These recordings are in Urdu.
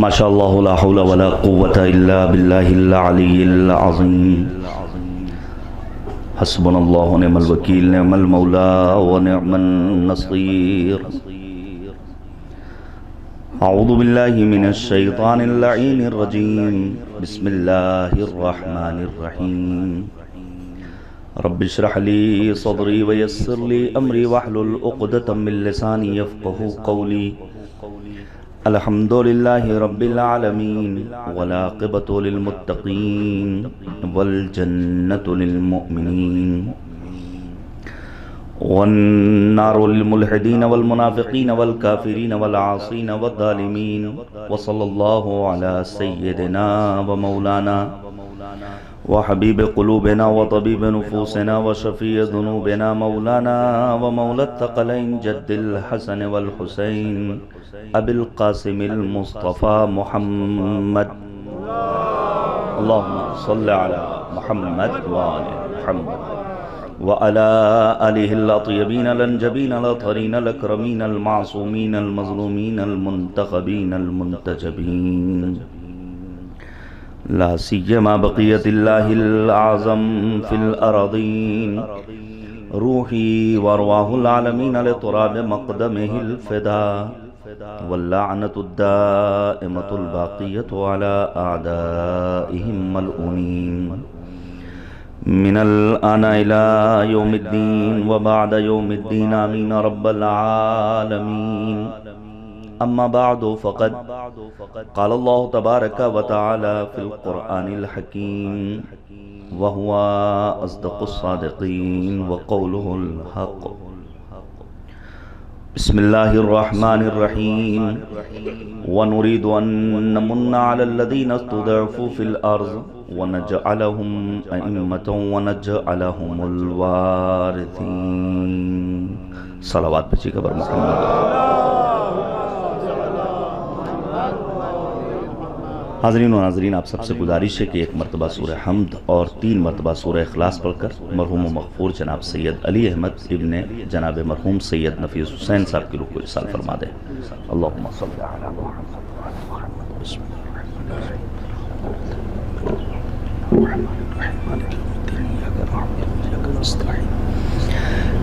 ما شاء الله لا حول ولا قوة إلا بالله العلي العظيم. حسبنا الله ونعم الوكيل، نعم المولى ونعم النصير. أعوذ بالله من الشيطان اللعين الرجيم. بسم الله الرحمن الرحيم. رب اشرح لي صدري ويسر لي أمري واحلل عقدة من لساني يفقهوا قولي. الحمد لله رب العالمين، والعاقبة للمتقين، والجنة للمؤمنين، والنار للملحدين والمنافقين والكافرين والعاصين والظالمين. وصلى الله على سيدنا ومولانا وحبيب قلوبنا وطبيب نفوسنا وشفيع ذنوبنا مولانا ومولى الثقلين جد الحسن والحسين أبي القاسم المصطفى محمد. اللهم صل على محمد وآل محمد وعلى آله الأطيبين الأنجبين الأطهرين الأكرمين المعصومين المظلومين المنتخبين المنتجبين، لا سيما بقية الله الأعظم في الأراضين. روحي وأرواح العالمين لتراب مقدمه الفداء، واللعنة الدائمة الباقية على أعدائهم ملعونين من الآن إلى يوم الدين وبعد يوم الدين، آمين رب العالمين. أما بعد فقد قال الله تبارك وتعالى في القرآن الحكيم، وهو أصدق الصادقين وقوله الحق. بسم الله الرحمن الرحيم. ونريد أن نمن على الذين استضعفوا في الأرض ونجعلهم أئمة ونجعلهم الوارثين. صلوات بچی قبر محمد. حاضرین و ناظرین، آپ سب سے گزارش ہے کہ ایک مرتبہ سورہ حمد اور 3 مرتبہ سورہ اخلاص پڑھ کر مرحوم و مغفور جناب سید علی احمد ابن جناب مرحوم سید نفیس حسین صاحب کی روح کو ارسال فرما دیں. اللہم صل علی محمد. بسم اللہ الرحمن الرحیم.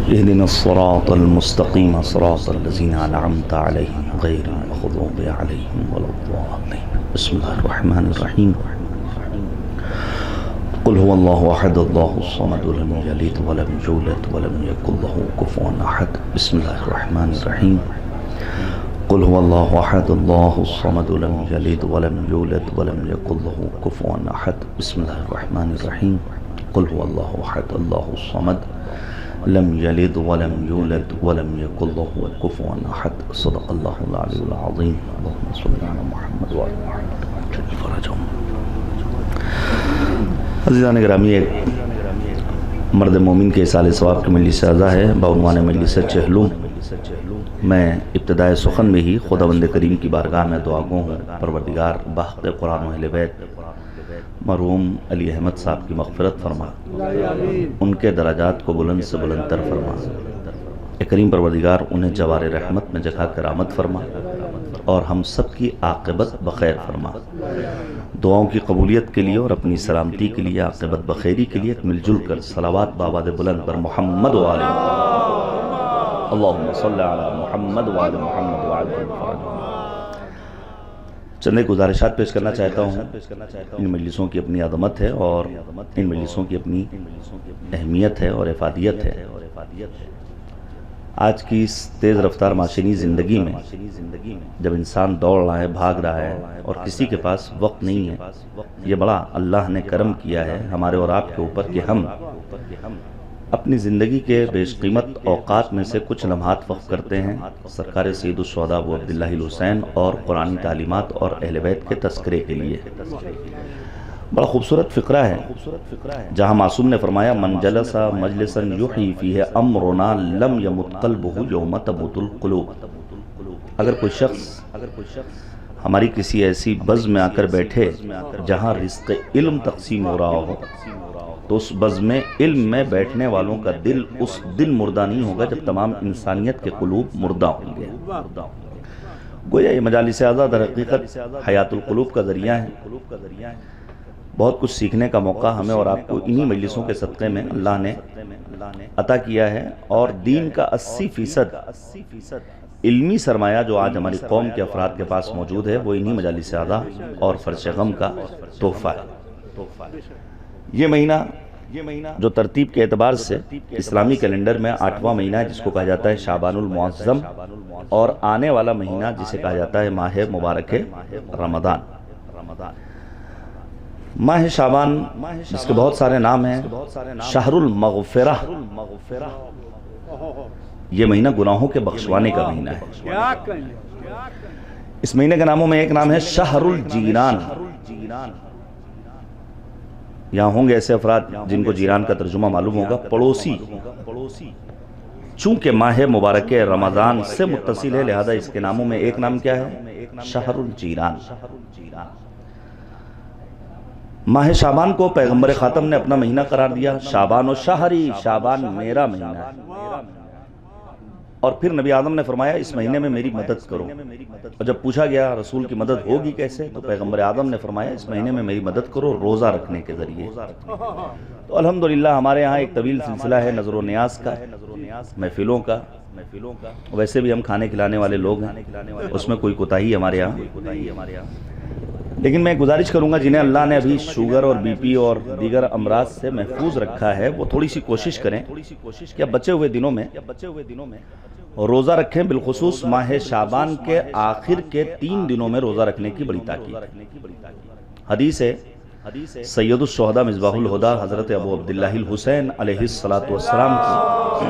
اهدنا الصراط المستقيم صراط الذين أنعمت عليهم غير المغضوب عليهم ولا الضالين. بسم الله الرحمن الرحيم. قل هو الله أحد الله الصمد لم يلد ولم يولد ولم يكن له كفوا أحد. بسم الله الرحمن الرحيم. قل هو الله أحد الله الصمد لم يلد ولم يولد ولم يكن له كفوا أحد. بسم الله الرحمن الرحيم. قل هو الله أحد الله الصمد لم يلد ولم يولد ولم يكن له كفوا أحد. صدق الله العلي العظيم. اللهم صل على محمد وعلى محمد وعجل فرجهم. عزیزان گرامی، ایک مرد مومن کے اصال ثواب کی مجلس اعزا ہے بعنوان مجلس چہلم. میں ابتدائے سخن میں ہی خداوند کریم کی بارگاہ میں دعا گو ہوں، پروردگار بحق قرآن و اہل بیت مرحوم علی احمد صاحب کی مغفرت فرما، ان کے درجات کو بلند سے بلند تر فرما. اے کریم پروردگار انہیں جوار رحمت میں جگہ کرامت فرما اور ہم سب کی عاقبت بخیر فرما. دعاؤں کی قبولیت کے لیے اور اپنی سلامتی کے لیے، عاقبت بخیری کے لیے مل جل کر صلوات بآواز بلند پر محمد و آل محمد. اللہم صل علی محمد و آل محمد وعجل فرجهم. چند گزارشات پیش کرنا چاہتا ہوں. ان مجلسوں کی اپنی عظمت ہے اور ان مجلسوں کی اپنی اہمیت ہے اور افادیت ہے. آج کی اس تیز رفتار معاشرتی زندگی میں جب انسان دوڑ رہا ہے، بھاگ رہا ہے اور کسی کے پاس وقت نہیں ہے، یہ بڑا اللہ نے کرم کیا ہے ہمارے اور آپ کے اوپر کہ ہم اپنی زندگی کے بیش قیمت اوقات میں سے کچھ لمحات وقف کرتے ہیں سرکار سید الشہداء ابو عبداللہ الحسین اور قرآنی تعلیمات اور اہل بیت کے تذکرے کے لیے. بڑا خوبصورت فقرہ ہے جہاں معصوم نے فرمایا، من جلس مجلسا یحیی فیہ امرنا لم یمت قلبہ یوم تموت القلوب. اگر کوئی شخص ہماری کسی ایسی بزم میں آ کر بیٹھے جہاں رزق علم تقسیم ہو رہا ہو، تو اس بزم علم میں بیٹھنے والوں کا دل اس دن مردہ نہیں ہوگا جب تمام انسانیت کے قلوب مردہ ہوں گے. گویا یہ مجالس اعضاء در حقیقت حیات القلوب کا ذریعہ ہے. بہت کچھ سیکھنے کا موقع ہمیں اور آپ کو انہی مجلسوں کے صدقے میں اللہ نے عطا کیا ہے. اور دین کا 80% علمی سرمایہ جو آج ہماری قوم کے افراد کے پاس موجود ہے وہ انہی مجالس اعضاء اور فرش غم کا تحفہ ہے. یہ مہینہ جو ترتیب کے اعتبار سے اسلامی کیلنڈر میں 8واں مہینہ ہے، جس کو کہا جاتا ہے شعبان المعظم، اور آنے والا مہینہ جسے کہا جاتا ہے ماہ مبارک رمضان. ماہ شعبان جس کے بہت سارے نام ہیں، شہر المغفرہ، یہ مہینہ گناہوں کے بخشوانے کا مہینہ ہے. اس مہینے کے ناموں میں ایک نام ہے شہر الجیران. یہاں ہوں گے ایسے افراد جن کو جیران کا ترجمہ معلوم ہوگا، پڑوسی. چونکہ ماہ مبارک رمضان سے متصل ہے لہذا اس کے ناموں میں ایک نام کیا ہے؟ شہر الجیران. ماہ شعبان کو پیغمبر خاتم نے اپنا مہینہ قرار دیا. شعبان و شہری، شعبان میرا مہینہ ہے. اور پھر نبی آدم نے فرمایا اس مہینے میں میری مدد کرو. اور جب پوچھا گیا رسول کی مدد ہوگی کیسے، تو پیغمبر آدم نے فرمایا اس مہینے میں میری مدد کرو روزہ رکھنے کے ذریعے. تو الحمدللہ ہمارے ہاں ایک طویل سلسلہ ہے نظر و نیاز کا، محفلوں کا. ویسے بھی ہم کھانے کھلانے والے لوگ ہیں، اس میں کوئی کوتاہی ہمارے یہاں. لیکن میں گزارش کروں گا جنہیں اللہ نے ابھی شوگر اور بی پی اور دیگر امراض سے محفوظ رکھا ہے وہ تھوڑی سی کوشش کریں کہ اب بچے ہوئے دنوں میں روزہ رکھیں. بالخصوص ماہ شعبان کے آخر کے 3 دنوں میں روزہ رکھنے کی بڑی تاکید. حدیث ہے سید الشہداء مصباح الہدیٰ حضرت ابو عبداللہ الحسین علیہ السلام کی،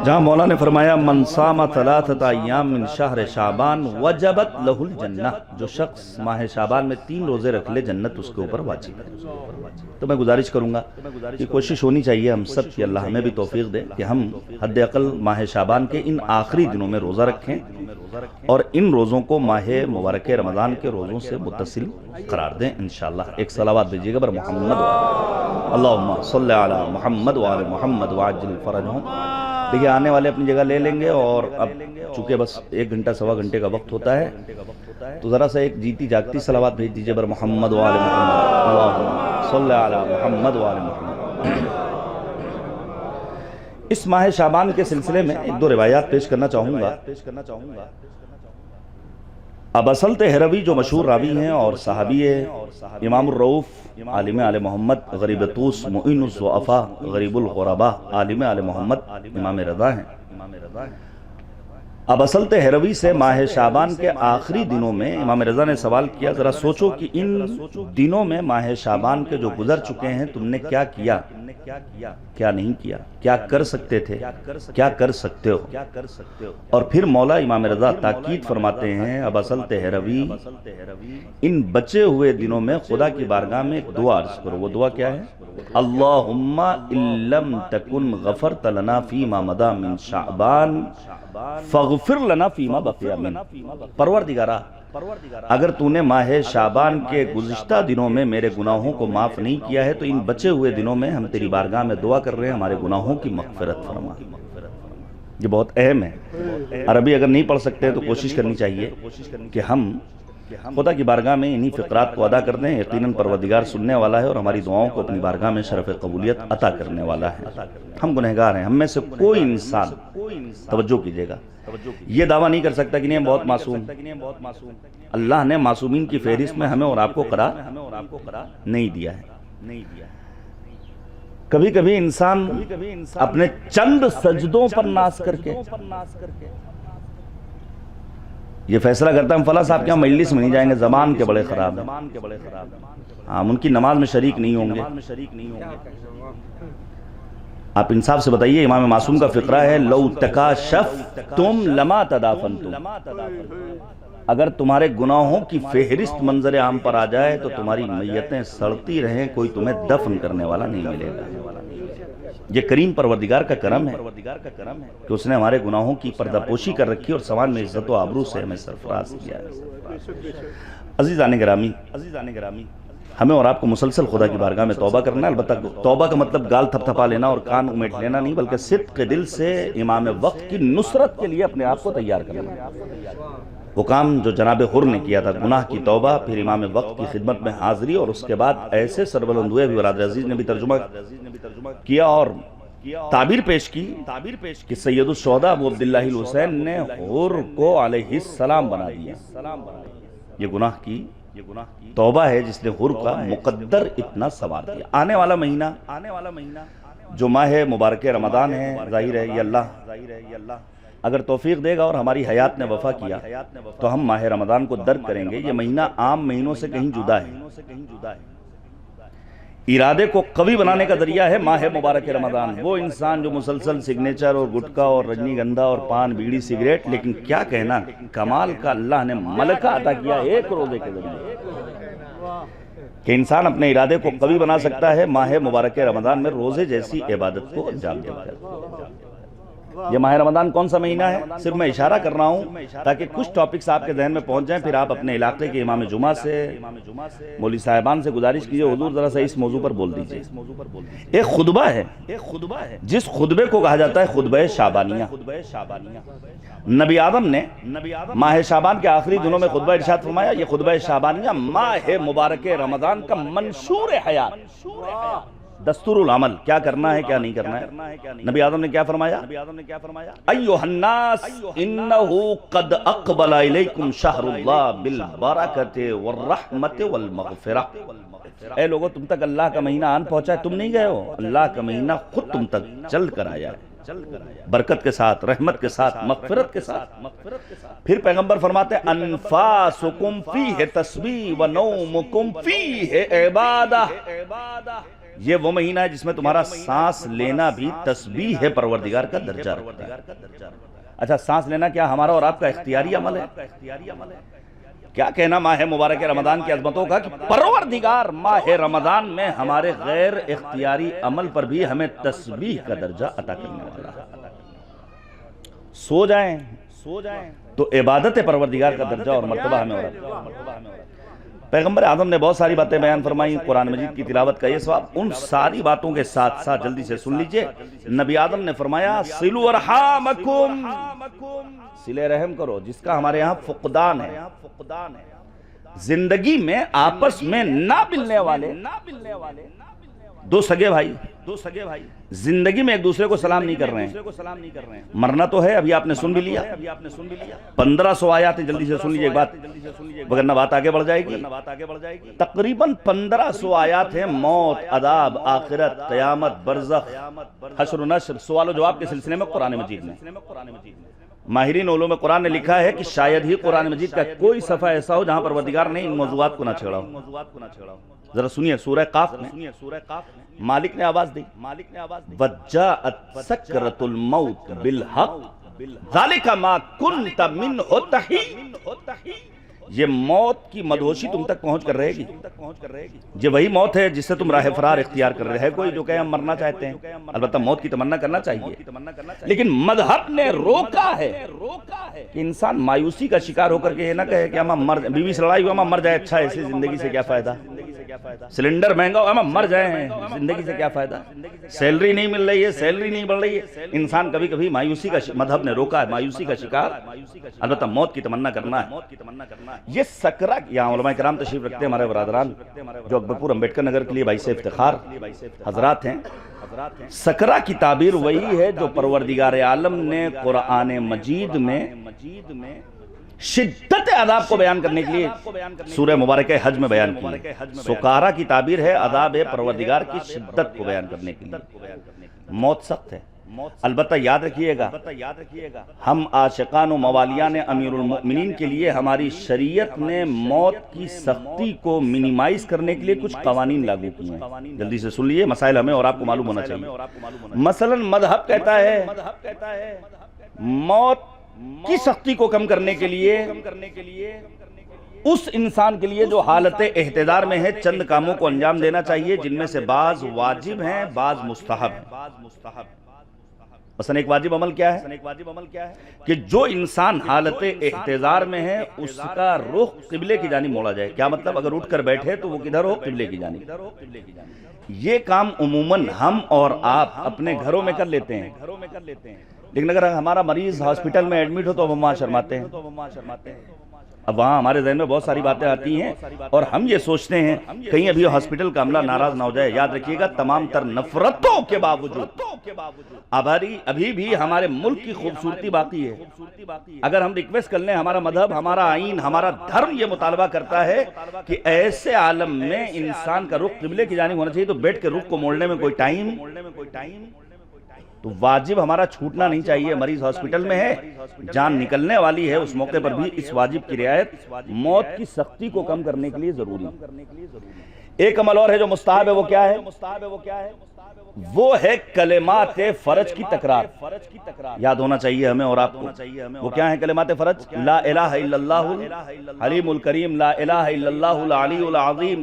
جہاں مولا نے فرمایا من صام 3 ایام من شہر شعبان وجبت لہ الجنہ، جو شخص ماہ شعبان میں 3 روزے رکھ لے جنت اس کے اوپر واجب ہے. تو میں گزارش کروں گا کہ کوشش ہونی چاہیے ہم سب کی، اللہ ہمیں بھی توفیق دے کہ ہم حد اقل ماہ شعبان کے ان آخری دنوں میں روزہ رکھیں اور ان روزوں کو ماہ مبارک رمضان کے روزوں سے متصل قرار دیں انشاءاللہ. ایک صلوات بھیجیے گا بر محمد، اللہم صلی علی محمد وآل محمد وعجل فرجہم. دیکھیں آنے والے اپنی جگہ لے لیں گے، اور اب چونکہ بس 1 گھنٹہ سوا گھنٹے کا وقت ہوتا ہے تو ذرا سا ایک جیتی جاگتی صلوات بھیج دیجئے بر محمد وآل محمد، اللہم صلی علی محمد وآل محمد. اس ماہ شعبان کے سلسلے میں 1-2 روایات پیش کرنا چاہوں گا. ابو سلط ہروی جو مشہور راوی ہیں اور صحابی ہے، امام الرؤوف عالم آل محمد، غریب طوس معین الضعفاء، غریب الغرباء، عالم آل محمد، امام رضا ہیں. ابو سلط ہروی سے ماہ شعبان کے آخری دنوں میں امام رضا نے سوال کیا ذرا سوچو کہ ان دنوں میں ماہ شعبان کے جو گزر چکے ہیں تم نے کیا کیا، کیا نہیں کیا، کیا کر سکتے تھے، کیا کر سکتے ہو. اور پھر مولا امام رضا تاکید فرماتے ہیں ابو سلط ہروی ان بچے ہوئے دنوں میں خدا کی بارگاہ میں ایک دعا عرض کرو. وہ دعا کیا ہے؟ اللہم ان لم تکن غفرت لنا فیما مضی من شعبان فاغفر لنا فیما بقی من. پروردگارا اگر تو نے ماہ شعبان کے گزشتہ دنوں میں میرے گناہوں کو معاف نہیں کیا ہے تو ان بچے ہوئے دنوں میں ہم تیری بارگاہ میں دعا کر رہے ہیں ہمارے گناہوں کی مغفرت فرما. یہ بہت اہم ہے. عربی اگر نہیں پڑھ سکتے تو کوشش کرنی چاہیے کہ ہم خدا کی بارگاہ میں انہی فقرات کو ادا کر دیں. یقیناً پروردگار سننے والا ہے اور ہماری دعاؤں کو اپنی بارگاہ میں شرف قبولیت عطا کرنے والا ہے. ہم گنہگار ہیں، ہم میں سے کوئی انسان، توجہ کیجئے گا، یہ دعویٰ نہیں کر سکتا کہ نہیں بہت معصوم. اللہ نے معصومین کی فہرست میں ہمیں اور آپ کو قرار نہیں دیا ہے. کبھی کبھی انسان اپنے چند سجدوں پر ناز کر کے یہ فیصلہ کرتا ہے ہم فلاں صاحب کے یہاں مجلس میں نہیں جائیں گے، زبان کے بڑے خراب ہیں، ہم ان کی نماز میں شریک نہیں ہوں گے. آپ انصاف سے بتائیے امام معصوم کا فقرہ ہے لو تکاشفتم لما تدافنتم. اگر تمہارے گناہوں کی فہرست منظر عام پر آ جائے تو تمہاری میتیں سڑتی رہیں، کوئی تمہیں دفن کرنے والا نہیں ملے گا. یہ کریم پروردگار کا کرم ہے کہ اس نے ہمارے گناہوں کی پردہ پوشی کر رکھی اور سماج میں عزت و آبرو سے ہمیں سرفراز کیا ہے. عزیزان گرامی، ہمیں اور آپ کو مسلسل خدا کی بارگاہ میں توبہ کرنا ہے. البتہ توبہ کا مطلب گال تھپ تھپا لینا اور کان میٹ لینا نہیں، بلکہ صدق کے دل سے امام وقت کی نصرت کے لیے اپنے آپ کو تیار کرنا. وہ کام جو جناب حر نے کیا تھا، گناہ کی توبہ، پھر امام وقت کی خدمت میں حاضری، اور اس کے بعد ایسے سربلند ہوئے. بھی برادر عزیز نے بھی ترجمہ کیا اور تعبیر پیش کی کہ سید الشہداء ابو عبداللہ الحسین نے حر کو علیہ السلام بنا دیا. یہ گناہ کی توبہ ہے جس نے حر کا مقدر اتنا سوار کیا. آنے والا مہینہ جو ماہ مبارک رمضان ہے، ظاہر ہے یہ اللہ اگر توفیق دے گا اور ہماری حیات نے وفا کیا تو ہم ماہ رمضان کو درک کریں گے. یہ مہینہ عام مہینوں سے کہیں جدا ہے. ارادے کو قوی بنانے کا ذریعہ ہے ماہ مبارک رمضان. وہ انسان جو مسلسل سگنیچر اور گٹکا اور رجنی گندھا اور پان بیڑی سگریٹ، لیکن کیا کہنا، کمال کا اللہ نے ملکہ عطا کیا ایک روزے کے ذریعے کہ انسان اپنے ارادے کو قوی بنا سکتا ہے ماہ مبارک رمضان میں روزے جیسی عبادت کو انجام دے کر. یہ ماہ رمضان کون سا مہینہ ہے؟ صرف میں اشارہ کر رہا ہوں تاکہ کچھ ٹاپکس آپ کے ذہن میں پہنچ جائیں. پھر آپ اپنے علاقے کے امام جمعہ سے، مولوی صاحبان سے گزارش کیجئے، حضور ذرا سا اس موضوع پر بول دیجئے. ایک خطبہ ہے جس خطبے کو کہا جاتا ہے خطبہ شعبانیہ. نبی آدم نے ماہ شعبان کے آخری دنوں میں خطبہ ارشاد فرمایا. یہ خطبہ شعبانیہ ماہ مبارک رمضان کا منشور حیات، دستور العمل، کیا کرنا ہے کیا نہیں کرنا ہے. نبی آدم نے کیا فرمایا؟ ایھا الناس انہو قد اقبل الیکم شہر اللہ بالبرکۃ والرحمۃ والمغفرہ. اے لوگو، تم تک اللہ کا مہینہ آن پہنچا ہے، تم نہیں گئے ہو، اللہ کا مہینہ خود تم تک چل کر آیا ہے، برکت کے ساتھ، رحمت کے ساتھ، مغفرت کے ساتھ. پھر پیغمبر فرماتے ہیں انفاسکم فیہ تسبیح ونومکم فیہ عبادہ. یہ وہ مہینہ ہے جس میں تمہارا سانس لینا بھی تسبیح ہے، پروردگار کا درجہ رکھتا ہے. اچھا، سانس لینا کیا ہمارا اور آپ کا اختیاری عمل ہے؟ کیا کہنا ماہ مبارک رمضان کی عظمتوں کا کہ پروردگار ماہ رمضان میں ہمارے غیر اختیاری عمل پر بھی ہمیں تسبیح کا درجہ عطا کرنے والا ہے. سو جائیں تو عبادت پروردگار کا درجہ اور مرتبہ ہمیں اور آپ. پیغمبر اعظم نے بہت ساری باتیں بیان فرمائی، قرآن مجید کی تلاوت کا یہ ثواب. ان ساری باتوں کے ساتھ ساتھ جلدی سے سن لیجئے. نبی آدم نے فرمایا صلوا ارحامکم، صلہ رحم کرو، جس کا ہمارے یہاں فقدان ہے. زندگی میں آپس میں نہ ملنے والے دو سگے بھائی زندگی میں ایک دوسرے کو سلام نہیں کر رہے ہیں. مرنا تو ہے، ابھی آپ نے سن بھی لیا. 1500 آیات جلدی سے سن لیجئے ایک بات، وگرنہ بات آگے بڑھ جائے گی. تقریباً 1500 آیات ہیں موت، عذاب، آخرت، قیامت، برزخ، حشر و نشر، سوال و جواب کے سلسلے میں قرآن مجید میں. ماہرین علوم قرآن نے لکھا ہے کہ شاید ہی قرآن مجید کا کوئی صفحہ ایسا ہو جہاں پروردگار نے ان موضوعات کو نہ چھیڑا ہو. ذرا سنیے سورہ قاف میں مالک نے آواز دی، وَجَاءَتْ سَكْرَةُ الْمَوْتِ بِالْحَقِّ ذَلِكَ مَا كُنْتَ مِنْهُ تَحِيدُ. یہ موت کی مدہوشی تم تک پہنچ کر رہے گی. یہ وہی موت ہے جس سے تم راہ فرار اختیار کر رہے ہیں. کوئی جو کہے ہم مرنا چاہتے ہیں، البتہ موت کی تمنا کرنا چاہیے، لیکن مذہب نے روکا ہے کہ انسان مایوسی کا شکار ہو کر کے یہ نہ کہے کہ ہم مر، بیوی سے لڑائی ہوا ہم مر جائے، اچھا ایسی زندگی سے کیا فائدہ، سلنڈر مہنگا ہو ہم مر جائیں، زندگی سے کیا فائدہ، سیلری نہیں مل رہی ہے، سیلری نہیں بڑھ رہی ہے. انسان کبھی کبھی مایوسی کا، مذہب نے روکا ہے مایوسی کا شکار، البتہ موت کی تمنا کرنا ہے. یہ سکرہ، یہاں علماء کرام تشریف رکھتے ہیں ہمارے برادران جو اکبرپور امبیڈکر نگر کے لیے باعث افتخار حضرات ہیں. سکرہ کی تعبیر وہی ہے جو پروردگار عالم نے قرآن مجید میں شدت عذاب کو بیان کرنے کے لیے سورہ مبارکہ حج میں بیان کی. سکارہ کی تعبیر ہے عذاب پروردگار کی شدت کو بیان کرنے کے لیے. موت سخت ہے، البتہ یاد رکھیے گا ہم عاشقان و موالیان امیر المؤمنین کے لیے ہماری شریعت نے موت کی سختی کو منیمائز کرنے کے لیے کچھ قوانین لاگو کیے ہیں. جلدی سے سن لیے، مسائل ہمیں اور آپ کو معلوم ہونا چاہیے. مثلا مذہب کہتا ہے موت کی سختی کو کم کرنے کے لیے اس انسان کے لیے جو حالت احتضار میں ہے چند کاموں کو انجام دینا چاہیے، جن میں سے بعض واجب ہیں، بعض مستحب ہیں. مثلا ایک واجب عمل کیا ہے کہ جو انسان حالت احتضار میں ہے اس کا رخ قبلے کی جانب موڑا جائے. کیا مطلب؟ اگر اٹھ کر بیٹھے تو وہ کدھر ہو؟ قبلے کی جانب. یہ کام عموماً ہم اور آپ اپنے گھروں میں کر لیتے ہیں، لیکن اگر ہمارا مریض ہاسپٹل میں ایڈمٹ ہو تو ہم وہاں شرماتے ہیں. اب وہاں ہمارے ذہن میں بہت ساری باتیں آتی ہیں اور ہم یہ سوچتے ہیں کہیں ابھی ہاسپٹل کا عملہ ناراض نہ ہو جائے. یاد رکھیے گا تمام تر نفرتوں کے باوجود ابھی بھی ہمارے ملک کی خوبصورتی باقی ہے. اگر ہم ریکویسٹ کر لیں، ہمارا مذہب، ہمارا آئین، ہمارا دھرم یہ مطالبہ کرتا ہے کہ ایسے عالم میں انسان کا رخ قبلے کی جانب ہونا چاہیے، تو بیٹھ کے رخ کو موڑنے میں کوئی ٹائم تو واجب ہمارا چھوٹنا نہیں چاہیے. مریض ہاسپٹل میں ہے، جان نکلنے والی ہے، اس موقع پر بھی اس واجب کی رعایت موت کی سختی کو کم کرنے کے لیے ضروری ہے. ایک عمل اور ہے جو مستحب ہے، وہ کیا ہے؟ وہ ہے کلمات فرج کی تکرار. یاد ہونا چاہیے ہمیں اور آپ کو. وہ کیا ہے کلمات فرج؟ لا الہ الا اللہ حلیم الکریم، لا الہ الا اللہ العلی العظیم،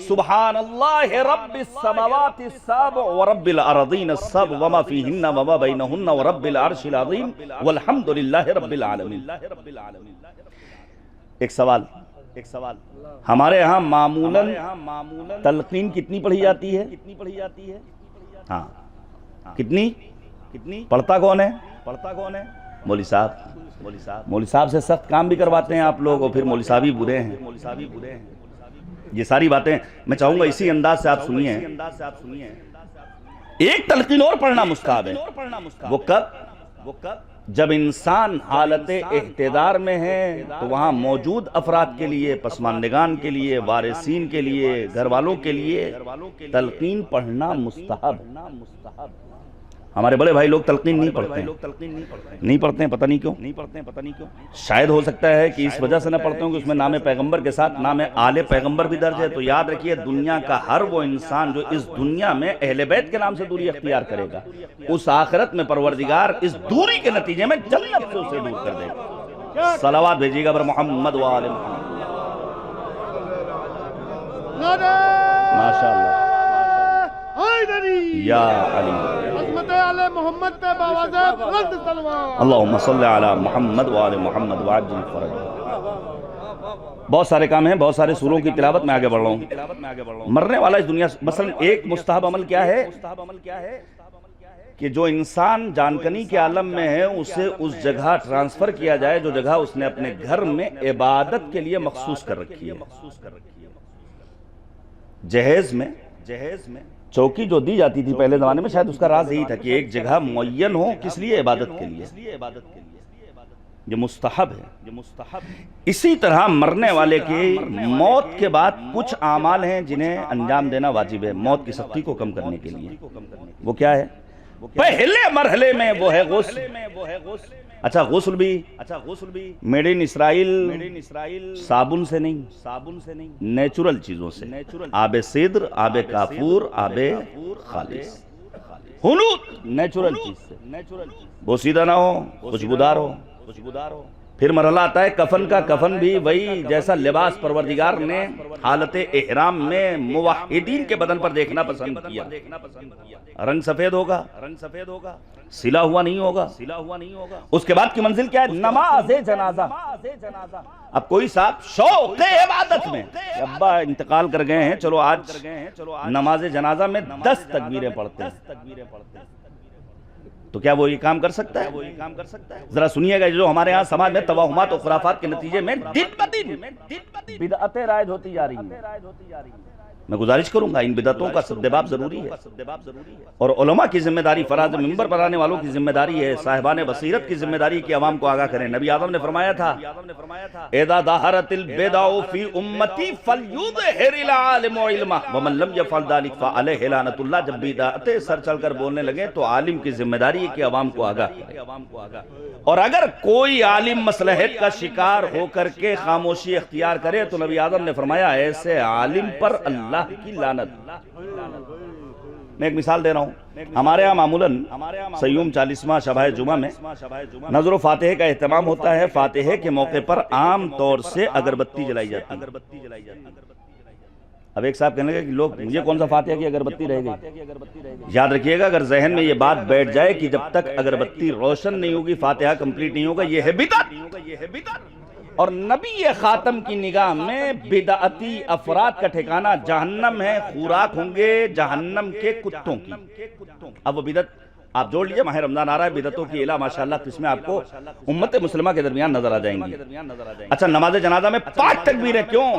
سبحان اللہ رب السماوات السبع ورب الارضین السبع وما فیہن وما بینہن ورب العرش العظیم والحمد للہ رب العالمین. ایک سوال، ہمارے ہاں معمولاً تلقین کتنی پڑھی جاتی ہے؟ ہاں کتنی پڑھتا کون ہے؟ مولوی صاحب سے سخت کام بھی کرواتے ہیں آپ لوگ، اور پھر مولوی صاحب ہی برے ہیں. یہ ساری باتیں میں چاہوں گا اسی انداز سے آپ سنیے. ایک تلقین اور پڑھنا مستحب ہے. وہ کب؟ جب انسان حالت احتضار میں ہے تو وہاں موجود افراد کے لیے، پسماندگان کے لیے، وارثین کے لیے، گھر والوں کے لیے تلقین پڑھنا مستحب. ہمارے بڑے بھائی لوگ تلقین نہیں پڑھتے ہیں، پتہ نہیں کیوں. شاید ہو سکتا ہے کہ اس وجہ سے نہ پڑھتے ہوں کہ اس میں نام پیغمبر کے ساتھ نام آل پیغمبر بھی درج ہے. تو یاد رکھیے دنیا کا ہر وہ انسان جو اس دنیا میں اہل بیت کے نام سے دوری اختیار کرے گا، اس آخرت میں پروردگار اس دوری کے نتیجے میں جنت سے اسے دور کر دے گا. صلوات بھیجیے گا بر محمد و آل محمد. ماشاءاللہ یا علی محمد پہ باوازہ بلند سلوات. اللہم صلی علی محمد و آل محمد وعجل فرج. بہت سارے کام ہیں، بہت سارے سوروں کی تلاوت میں آگے بڑھ رہا ہوں. مرنے والا اس دنیا مثلا ایک مستحب عمل کیا ہے کہ جو انسان جانکنی کے عالم میں ہے اسے اس جگہ ٹرانسفر کیا جائے جو جگہ اس نے اپنے گھر میں عبادت کے لیے مخصوص کر رکھی ہے. جہیز میں چوکی جو دی جاتی تھی پہلے زمانے میں، شاید اس کا راز یہی تھا کہ ایک جگہ معین ہو، کس لیے؟ عبادت کے لیے. یہ مستحب ہے. اسی طرح مرنے والے کی موت کے بعد کچھ اعمال ہیں جنہیں انجام دینا واجب ہے موت کی سختی کو کم کرنے کے لیے. وہ کیا ہے؟ پہلے مرحلے میں وہ ہے غسل. اچھا غسل بھی میڈ ان اسرائیل، صابن سے نہیں، نیچرل چیزوں سے. آب سدر، آب کافور، آب خالص، ہنود نیچرل چیز سے. بوسیدہ نہ ہو، خوشبودار ہو. پھر مرحلہ آتا ہے کفن کا. کفن بھی وہی جیسا لباس پروردگار نے حالت احرام میں موحدین کے بدن پر دیکھنا پسند کیا. رنگ سفید ہوگا، سلا ہوا نہیں ہوگا. اس کے بعد کی منزل کیا ہے؟ نماز جنازہ. اب کوئی صاحب شوق عبادت میں ابا انتقال کر گئے ہیں، چلو آج نماز جنازہ میں 10 تکبیریں پڑھتے ہیں. تو کیا وہ یہ کام کر سکتا ہے؟ ذرا سنیے گا. جو ہمارے ہاں سماج میں توہمات و خرافات کے نتیجے میں دن بدن بدعتیں رائج ہوتی جا رہی ہیں. میں گزارش کروں گا ان بدعتوں کا سدباب ضروری ہے، اور علماء کی ذمہ داری، فراز منبر پر آنے والوں کی ذمہ داری ہے، صاحبان بصیرت کی ذمہ داری کہ عوام کو آگاہ کریں. نبی اعظم نے فرمایا تھا اذا ظہرت البدع فی امتی فلیظہر العالم علمہ ومن لم یفعل ذلک فعلیہ لعنۃ اللہ. جب بدعتیں سر چل کر بولنے لگیں تو عالم کی ذمہ داری ہے کہ عوام کو آگاہ کرے. اور اگر کوئی عالم مصلحت کا شکار ہو کر کے خاموشی اختیار کرے تو نبی اعظم نے فرمایا ایسے عالم پر اللہ کی لعنت. میں ایک مثال دے رہا ہوں. ہمارے ہاں معمولاً سیوم 40واں شبہ جمعہ میں نظر و فاتحہ کا اہتمام ہوتا ہے. فاتحہ کے موقع پر عام طور سے اگربتی جلائی جاتی ہے. اب ایک صاحب کہنے لگے کہ لوگ مجھے کون سا فاتحہ کی اگربتی رہ گئی. یاد رکھیے گا اگر ذہن میں یہ بات بیٹھ جائے کہ جب تک اگربتی روشن نہیں ہوگی فاتحہ کمپلیٹ نہیں ہوگا، یہ ہے بدعت. اور نبی خاتم کی نگاہ میں بدعتی افراد کا ٹھکانہ جہنم ہے، خوراک ہوں گے جہنم کے کتوں کی. اب وہ بدعت آپ جوڑ لیجئے، ماہ رمضان آ رہا ہے، بدعتوں کی الہ ماشاءاللہ قسمیں آپ کو امت مسلمہ کے درمیان نظر آ جائیں گی. اچھا نماز جنازہ میں 5 تکبیریں کیوں؟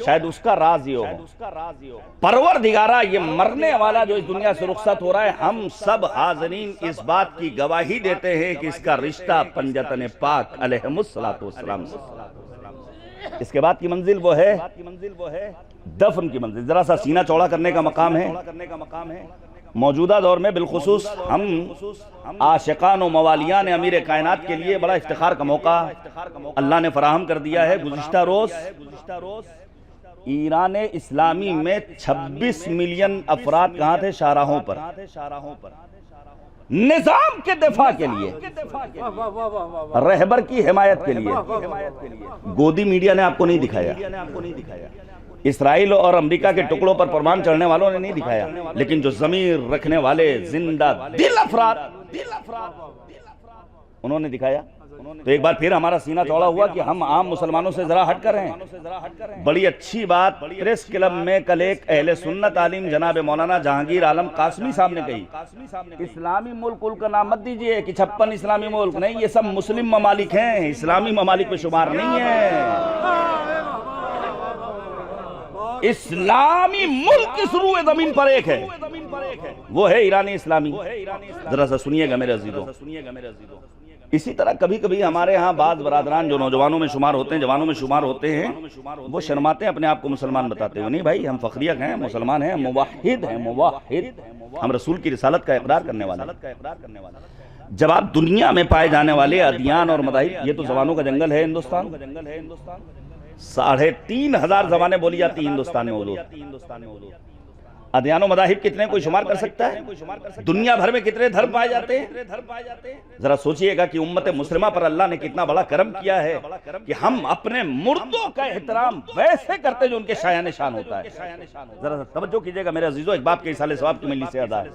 شاید اس کا راز یہ ہو، پروردگارہ یہ مرنے والا جو اس دنیا سے رخصت ہو رہا ہے، ہم سب حاضرین اس بات کی گواہی دیتے ہیں کہ اس کا رشتہ پنجتن پاک علیہم السلام سے. اس کے بعد کی منزل وہ ہے دفن کی منزل. ذرا سا سینہ چوڑا کرنے کا مقام ہے. موجودہ دور میں بالخصوص ہم عاشقان و موالیان امیر کائنات کے لیے بڑا افتخار کا موقع اللہ نے فراہم کر دیا ہے. گزشتہ روز ایران اسلامی میں 26 ملین افراد کہاں تھے؟ شاہراہوں پر، نظام کے دفاع کے لیے، رہبر کی حمایت کے لیے. گودی میڈیا نے آپ کو نہیں دکھایا، اسرائیل اور امریکہ کے ٹکڑوں پر پرمان چڑھنے والوں نے نہیں دکھایا، لیکن جو ضمیر رکھنے والے زندہ دل افراد انہوں نے دکھایا. تو ایک بار پھر ہمارا سینہ چوڑا ہوا کہ ہم عام مسلمانوں سے ذرا ہٹ کر ہیں. بڑی اچھی بات پریس کلب میں کل ایک اہل سنت عالم جناب مولانا جہانگیر عالم قاسمی صاحب نے کہی، اسلامی ملک کا نام مت دیجئے کہ 56 اسلامی ملک نہیں، یہ سب مسلم ممالک ہیں، اسلامی ممالک میں شمار نہیں ہیں. اسلامی ملک اس روئے زمین پر ایک ہے، وہ ہے ایران اسلامی. ذرا سا سنیے گا میرے عزیزوں. اسی طرح کبھی کبھی ہمارے ہاں بعض برادران جو نوجوانوں میں شمار ہوتے ہیں، جوانوں میں شمار ہوتے ہیں، وہ شرماتے ہیں اپنے آپ کو مسلمان بتاتے ہوئے. نہیں بھائی، ہم فخریہ ہیں، مسلمان ہیں، موحد ہیں، ہم رسول کی رسالت کا اقرار کرنے والے. جب آپ دنیا میں پائے جانے والے ادیان اور مذاہب، یہ تو زبانوں کا جنگل ہے ہندوستان، 3,500 زبانیں بولی جاتی ہیں ہندوستان میں اردو. ادیان و مذاہب کتنے کوئی شمار کر سکتا ہے؟ دنیا بھر میں کتنے دھرم پائے جاتے ہیں؟ ذرا سوچئے گا کہ امت مسلمہ پر اللہ نے کتنا بڑا کرم کیا ہے کہ ہم اپنے مردوں کا احترام ویسے کرتے جو ان کے شایان شان ہوتا ہے. ذرا توجہ کیجئے گا میرے عزیزوں، ایک باپ کے اصال ثواب کی مجلس سے ادا ہے.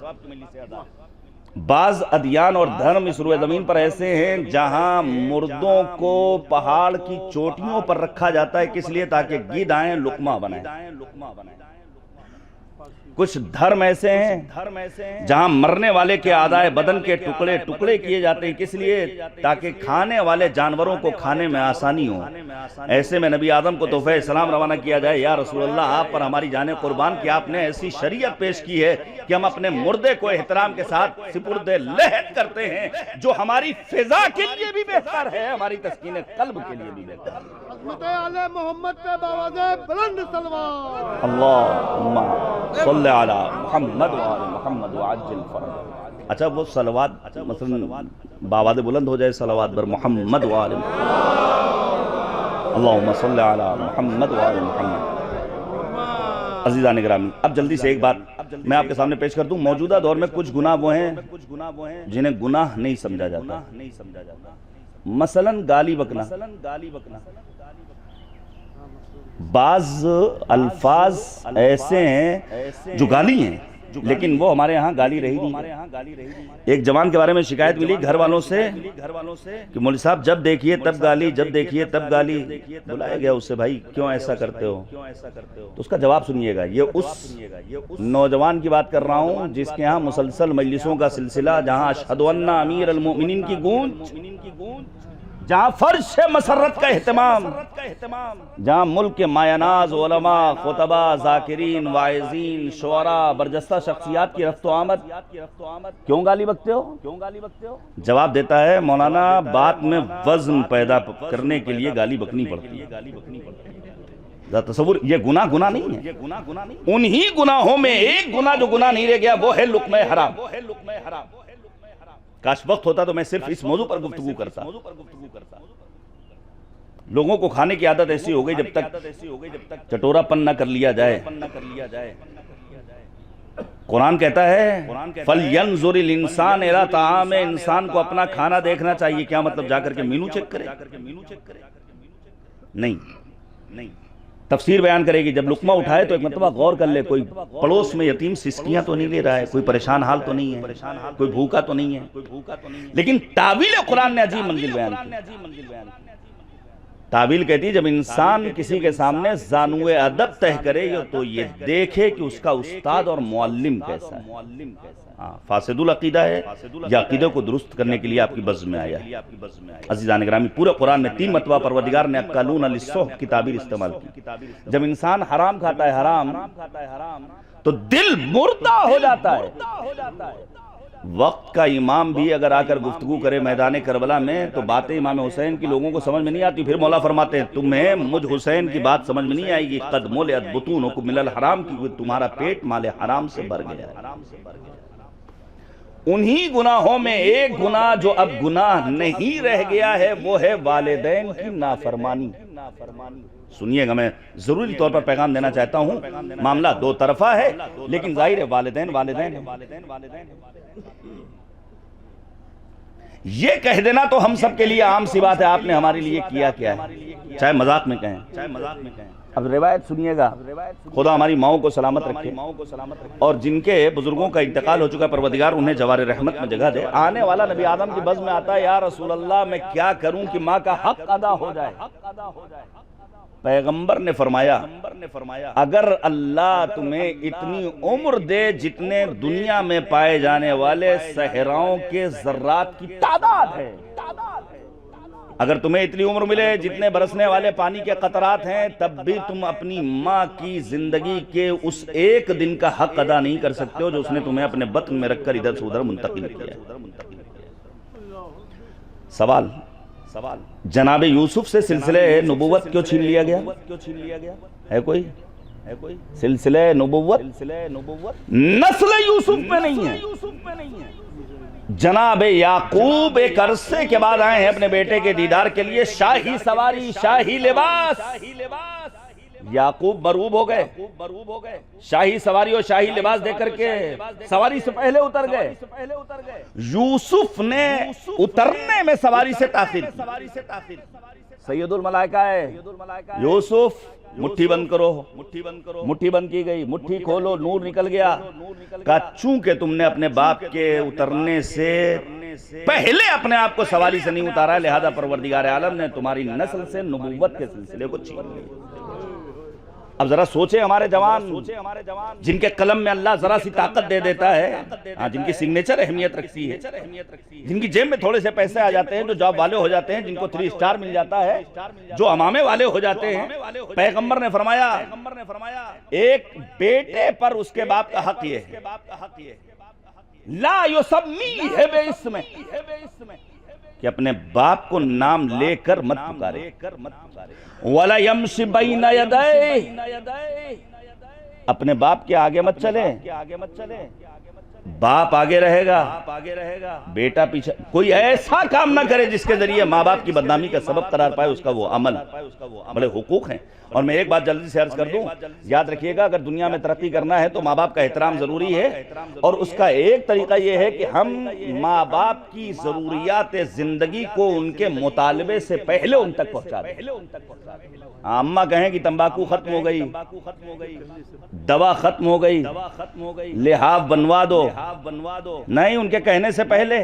بعض ادیان اور دھرم اس روئے زمین پر ایسے ہیں جہاں مردوں کو پہاڑ کی چوٹیوں پر رکھا جاتا ہے، کس لیے؟ تاکہ گدھ آئیں لقمہ بنائیں. کچھ دھرم ایسے ہیں جہاں مرنے والے کے اعضائے بدن کے ٹکڑے ٹکڑے کیے جاتے ہیں، کس لیے؟ تاکہ کھانے والے جانوروں کو کھانے میں آسانی ہو. ایسے میں نبی آدم کو تحفہ اسلام روانہ کیا جائے، یا رسول اللہ آپ پر ہماری جانیں قربان کہ آپ نے ایسی شریعت پیش کی ہے کہ ہم اپنے مردے کو احترام کے ساتھ سپرد لحد کرتے ہیں، جو ہماری فضا کے لیے بھی بہتر ہے، ہماری تسکین قلب کے لیے بھی بہتر ہے. عظمت آل محمد پہ باوجہ بلند سلوات. اللہم صلی علی محمد وآل محمد وعجل فرج. اچھا وہ صلوات مثلا باواد بلند ہو جائے، صلوات بر محمد وآل اللہم صلی علی محمد وآل محمد. عزیزان گرامی، اب جلدی سے ایک بات میں آپ کے سامنے پیش کر دوں. موجودہ دور میں کچھ گناہ وہ ہیں جنہیں گناہ نہیں سمجھا جاتا. مثلا گالی بکنا. بعض الفاظ ایسے ہیں جو گالی ہیں لیکن وہ ہمارے ہاں گالی رہی نہیں. ایک جوان کے بارے میں شکایت ملی گھر والوں سے کہ مولوی صاحب جب دیکھیے تب گالی، جب دیکھیے تب گالی. بلایا گیا اس سے، بھائی کیوں ایسا کرتے ہو؟ تو اس کا جواب سنیے گا. یہ اس نوجوان کی بات کر رہا ہوں جس کے ہاں مسلسل مجلسوں کا سلسلہ، جہاں اشہد ان امیر المؤمنین کی گونج، جہاں فرش مسرت کا اہتمام، جہاں ملک کے مایہ علماء، خطباء، ذاکرین، واعظین، شعراء، برجستہ شخصیات کی رفت و آمد. کیوں گالی بکتے ہو؟ جواب دیتا ہے مولانا بات میں وزن پیدا کرنے کے لیے گالی بکنی پڑتی ہے. تصور، یہ گناہ نہیں ہے. انہی گناہوں میں ایک گناہ جو گناہ نہیں رہ گیا وہ ہے لقمہ حرام. کاش وقت ہوتا تو میں صرف اس موضوع پر گفتگو کرتا. لوگوں کو کھانے کی عادت ایسی ہو گئی جب تک چٹورا پن نہ کر لیا جائے. قرآن کہتا ہے فَلْيَنْظُرِ الْإِنسَانِ إِلَىٰ طَعَامِهِ، انسان کو اپنا کھانا دیکھنا چاہیے. کیا مطلب جا کر کے مینو چیک کرے؟ نہیں. تفسیر بیان کرے گی، جب لقمہ اٹھائے تو ایک مرتبہ غور کر لے، کوئی پڑوس میں یتیم سسکیاں تو نہیں لے رہا ہے، کوئی پریشان حال تو نہیں ہے، کوئی بھوکا تو نہیں ہے۔ لیکن تعویل قرآن نے عجیب منزل بیان کی۔ تعویل کہتی ہے جب انسان کسی کے سامنے زانو ادب طے کرے تو یہ دیکھے کہ اس کا استاد اور معلم کیسا ہے۔ فاسد العقیدہ ہے یا عقیدے کو درست کرنے کے لیے آپ کی بزم میں آیا ہے۔ عزیزان گرامی، پورے قرآن میں 3 مرتبہ پروردگار نے اکلون للسحت کی تعبیر استعمال کی۔ جب انسان حرام کھاتا ہے حرام تو دل مردہ ہو جاتا ہے۔ وقت کا امام بھی اگر آ کر گفتگو کرے میدان کربلا میں تو باتیں امام حسین کی لوگوں کو سمجھ میں نہیں آتی، پھر مولا فرماتے ہیں تمہیں مجھ حسین کی بات سمجھ میں نہیں آئے گی، قد ملئت بطونکم من الحرام، کیونکہ تمہارا پیٹ مال حرام سے بھر گیا ہے۔ انہی گناہوں میں ایک گناہ جو اب گناہ نہیں رہ گیا ہے وہ ہے والدین کی نافرمانی۔ سنیے گا، میں ضروری طور پر پیغام دینا چاہتا ہوں، معاملہ 2 طرفہ ہے لیکن ظاہر ہے والدین یہ کہہ دینا تو ہم سب کے لیے عام سی بات ہے، آپ نے ہمارے لیے کیا کیا ہے، چاہے مذاق میں کہیں۔ اب روایت سنیے گا، خدا ہماری ماؤں کو سلامت رکھے، اور جن کے بزرگوں کا انتقال ہو چکا پروردگار انہیں جوار رحمت میں جگہ دے۔ آنے والا نبی آدم کی بزم میں آتا ہے یا رسول اللہ میں کیا کروں کہ ماں کا حق ادا ہو جائے؟ پیغمبر نے فرمایا اگر اللہ تمہیں اتنی عمر دے جتنے دنیا میں پائے جانے والے صحراؤں کے ذرات کی تعداد ہے، اگر تمہیں اتنی عمر ملے جتنے برسنے والے پانی کے قطرات ہیں، تب بھی تم اپنی ماں کی زندگی کے اس ایک دن کا حق ادا نہیں کر سکتے ہو جو اس نے تمہیں اپنے بطن میں رکھ کر ادھر سے ادھر منتقل کیا۔ سوال، جناب یوسف سے سلسلہ نبوت کیوں چھین لیا گیا؟ ہے کوئی سلسلہ نبوت نسل یوسف میں نہیں ہے۔ جناب یعقوب ایک عرصے کے بعد آئے ہیں اپنے بیٹے کے دیدار کے لیے، شاہی سواری، شاہی لباس۔ یعقوب مروب ہو گئے، شاہی سواری اور شاہی لباس دے کر کے سواری سے پہلے اتر گئے۔ یوسف نے اترنے میں سواری سے تاخیر کی۔ سید الملائکہ ہے، یوسف مٹھی بند کرو، مٹھی بند کی گئی، مٹھی کھولو، نور نکل گیا۔ کہا چونکہ تم نے اپنے باپ کے اترنے سے پہلے اپنے آپ کو سواری سے نہیں اتارا، لہذا پروردگار عالم نے تمہاری نسل سے نبوت کے سلسلے کو چھین لیا۔ اب ذرا سوچیں ہمارے جوان جن کے قلم میں اللہ ذرا سی طاقت دے دیتا ہے، جن کی سگنیچر اہمیت رکھتی ہے، جن کی جیب میں تھوڑے سے پیسے آ جاتے ہیں، جو جاب والے ہو جاتے ہیں، جن کو 3 اسٹار مل جاتا ہے، جو امامے والے ہو جاتے ہیں۔ پیغمبر نے فرمایا ایک بیٹے پر اس کے باپ کا حق یہ ہے لا یسمیہ باسمہ، کہ اپنے باپ کو نام لے کر مت پکارے۔ وَلَا يَمْشِ بَيْنَ يَدَيْهِ، اپنے باپ کے آگے مت چلے، باپ آگے رہے گا، بیٹا پیچھے۔ کوئی ایسا کام نہ کرے جس کے ذریعے ماں باپ کی بدنامی کا سبب قرار پائے، اس کا وہ عمل۔ بڑے حقوق ہیں۔ اور میں ایک بات جلدی سے عرض کر دوں، یاد رکھیے گا اگر دنیا میں ترقی کرنا ہے تو ماں باپ کا احترام ضروری ہے، اور اس کا ایک طریقہ یہ ہے کہ ہم ماں باپ کی ضروریات زندگی کو ان کے مطالبے سے پہلے ان تک پہنچا دیں۔ اماں کہیں کہ تمباکو ختم ہو گئی، دوا ختم ہو گئی، لحاف بنوا دو، نہیں، ان کے کہنے سے پہلے۔